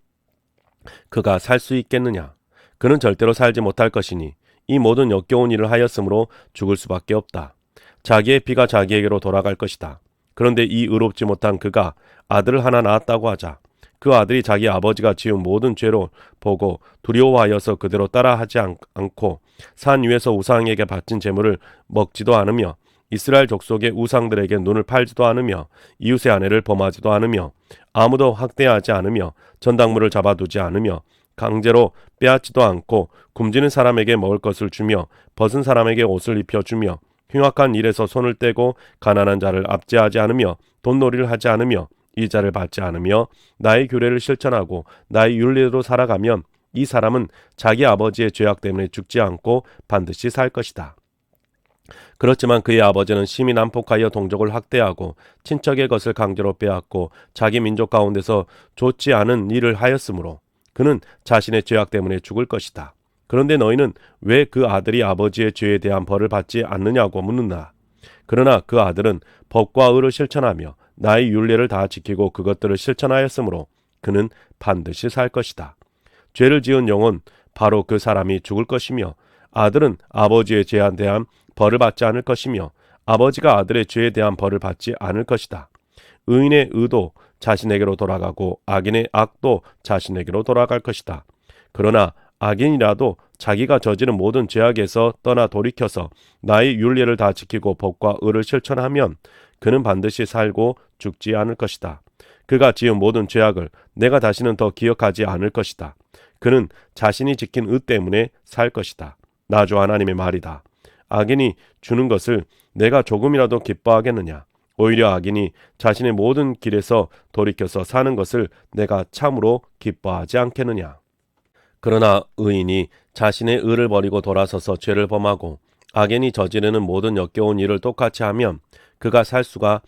그가 살 수 있겠느냐? 그는 절대로 살지 못할 것이니 이 모든 역겨운 일을 하였으므로 죽을 수밖에 없다. 자기의 피가 자기에게로 돌아갈 것이다. 그런데 이 의롭지 못한 그가 아들을 하나 낳았다고 하자. 그 아들이 자기 아버지가 지은 모든 죄로 보고 두려워하여서 그대로 따라하지 않고 산 위에서 우상에게 바친 재물을 먹지도 않으며 이스라엘 족속의 우상들에게 눈을 팔지도 않으며 이웃의 아내를 범하지도 않으며 아무도 학대하지 않으며 전당물을 잡아두지 않으며 강제로 빼앗지도 않고 굶주린 사람에게 먹을 것을 주며 벗은 사람에게 옷을 입혀주며 흉악한 일에서 손을 떼고 가난한 자를 압제하지 않으며 돈놀이를 하지 않으며 이자를 받지 않으며 나의 규례를 실천하고 나의 윤리대로 살아가면 이 사람은 자기 아버지의 죄악 때문에 죽지 않고 반드시 살 것이다. 그렇지만 그의 아버지는 심히 난폭하여 동족을 학대하고 친척의 것을 강제로 빼앗고 자기 민족 가운데서 좋지 않은 일을 하였으므로 그는 자신의 죄악 때문에 죽을 것이다. 그런데 너희는 왜 그 아들이 아버지의 죄에 대한 벌을 받지 않느냐고 묻는다. 그러나 그 아들은 법과 의를 실천하며 나의 율례를 다 지키고 그것들을 실천하였으므로 그는 반드시 살 것이다. 죄를 지은 영혼 바로 그 사람이 죽을 것이며 아들은 아버지의 죄에 대한 벌을 받지 않을 것이며 아버지가 아들의 죄에 대한 벌을 받지 않을 것이다. 의인의 의도 자신에게로 돌아가고 악인의 악도 자신에게로 돌아갈 것이다. 그러나 악인이라도 자기가 저지른 모든 죄악에서 떠나 돌이켜서 나의 율례를 다 지키고 법과 의를 실천하면 그는 반드시 살고 죽지 않을 것이다. 그가 지은 모든 죄악을 내가 다시는 더 기억하지 않을 것이다. 그는 자신이 지킨 의 때문에 살 것이다. 나 주 하나님의 말이다. 악인이 주는 것을 내가 조금이라도 기뻐하겠느냐? 오히려 악인이 자신의 모든 길에서 돌이켜서 사는 것을 내가 참으로 기뻐하지 않겠느냐? 그러나 의인이 자신의 의를 버리고 돌아서서 죄를 범하고 악인이 저지르는 모든 역겨운 일을 똑같이 하면 그가 살 수가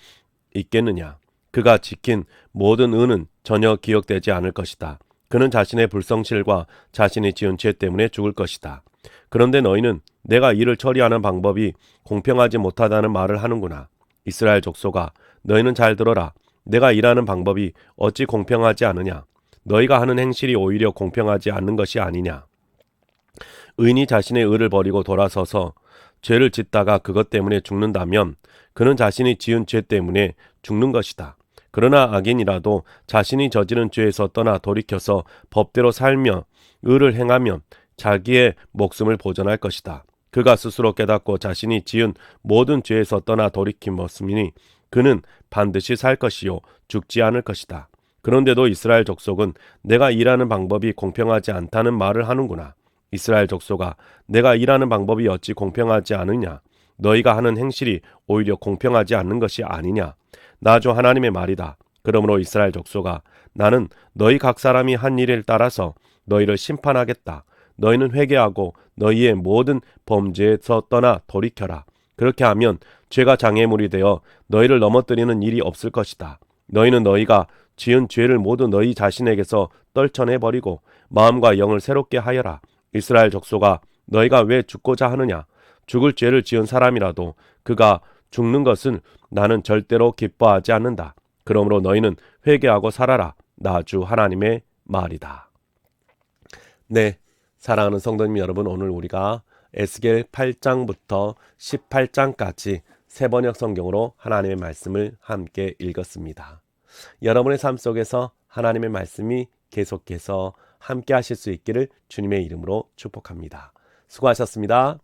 있겠느냐? 그가 지킨 모든 의는 전혀 기억되지 않을 것이다. 그는 자신의 불성실과 자신이 지은 죄 때문에 죽을 것이다. 그런데 너희는 내가 이를 처리하는 방법이 공평하지 못하다는 말을 하는구나. 이스라엘 족속아, 너희는 잘 들어라. 내가 일하는 방법이 어찌 공평하지 않으냐? 너희가 하는 행실이 오히려 공평하지 않는 것이 아니냐? 의인이 자신의 의를 버리고 돌아서서 죄를 짓다가 그것 때문에 죽는다면 그는 자신이 지은 죄 때문에 죽는 것이다. 그러나 악인이라도 자신이 저지른 죄에서 떠나 돌이켜서 법대로 살며 의를 행하면 자기의 목숨을 보존할 것이다. 그가 스스로 깨닫고 자신이 지은 모든 죄에서 떠나 돌이킴었으니 그는 반드시 살 것이요 죽지 않을 것이다. 그런데도 이스라엘 족속은 내가 일하는 방법이 공평하지 않다는 말을 하는구나. 이스라엘 족속아, 내가 일하는 방법이 어찌 공평하지 않으냐? 너희가 하는 행실이 오히려 공평하지 않는 것이 아니냐? 나 주 하나님의 말이다. 그러므로 이스라엘 족속아, 나는 너희 각 사람이 한 일을 따라서 너희를 심판하겠다. 너희는 회개하고 너희의 모든 범죄에서 떠나 돌이켜라. 그렇게 하면 죄가 장애물이 되어 너희를 넘어뜨리는 일이 없을 것이다. 너희는 너희가 지은 죄를 모두 너희 자신에게서 떨쳐내버리고 마음과 영을 새롭게 하여라. 이스라엘 족속아, 너희가 왜 죽고자 하느냐? 죽을 죄를 지은 사람이라도 그가 죽는 것은 나는 절대로 기뻐하지 않는다. 그러므로 너희는 회개하고 살아라. 나 주 하나님의 말이다. 네, 사랑하는 성도님 여러분, 오늘 우리가 에스겔 8장부터 18장까지 세번역 성경으로 하나님의 말씀을 함께 읽었습니다. 여러분의 삶 속에서 하나님의 말씀이 계속해서 함께 하실 수 있기를 주님의 이름으로 축복합니다. 수고하셨습니다.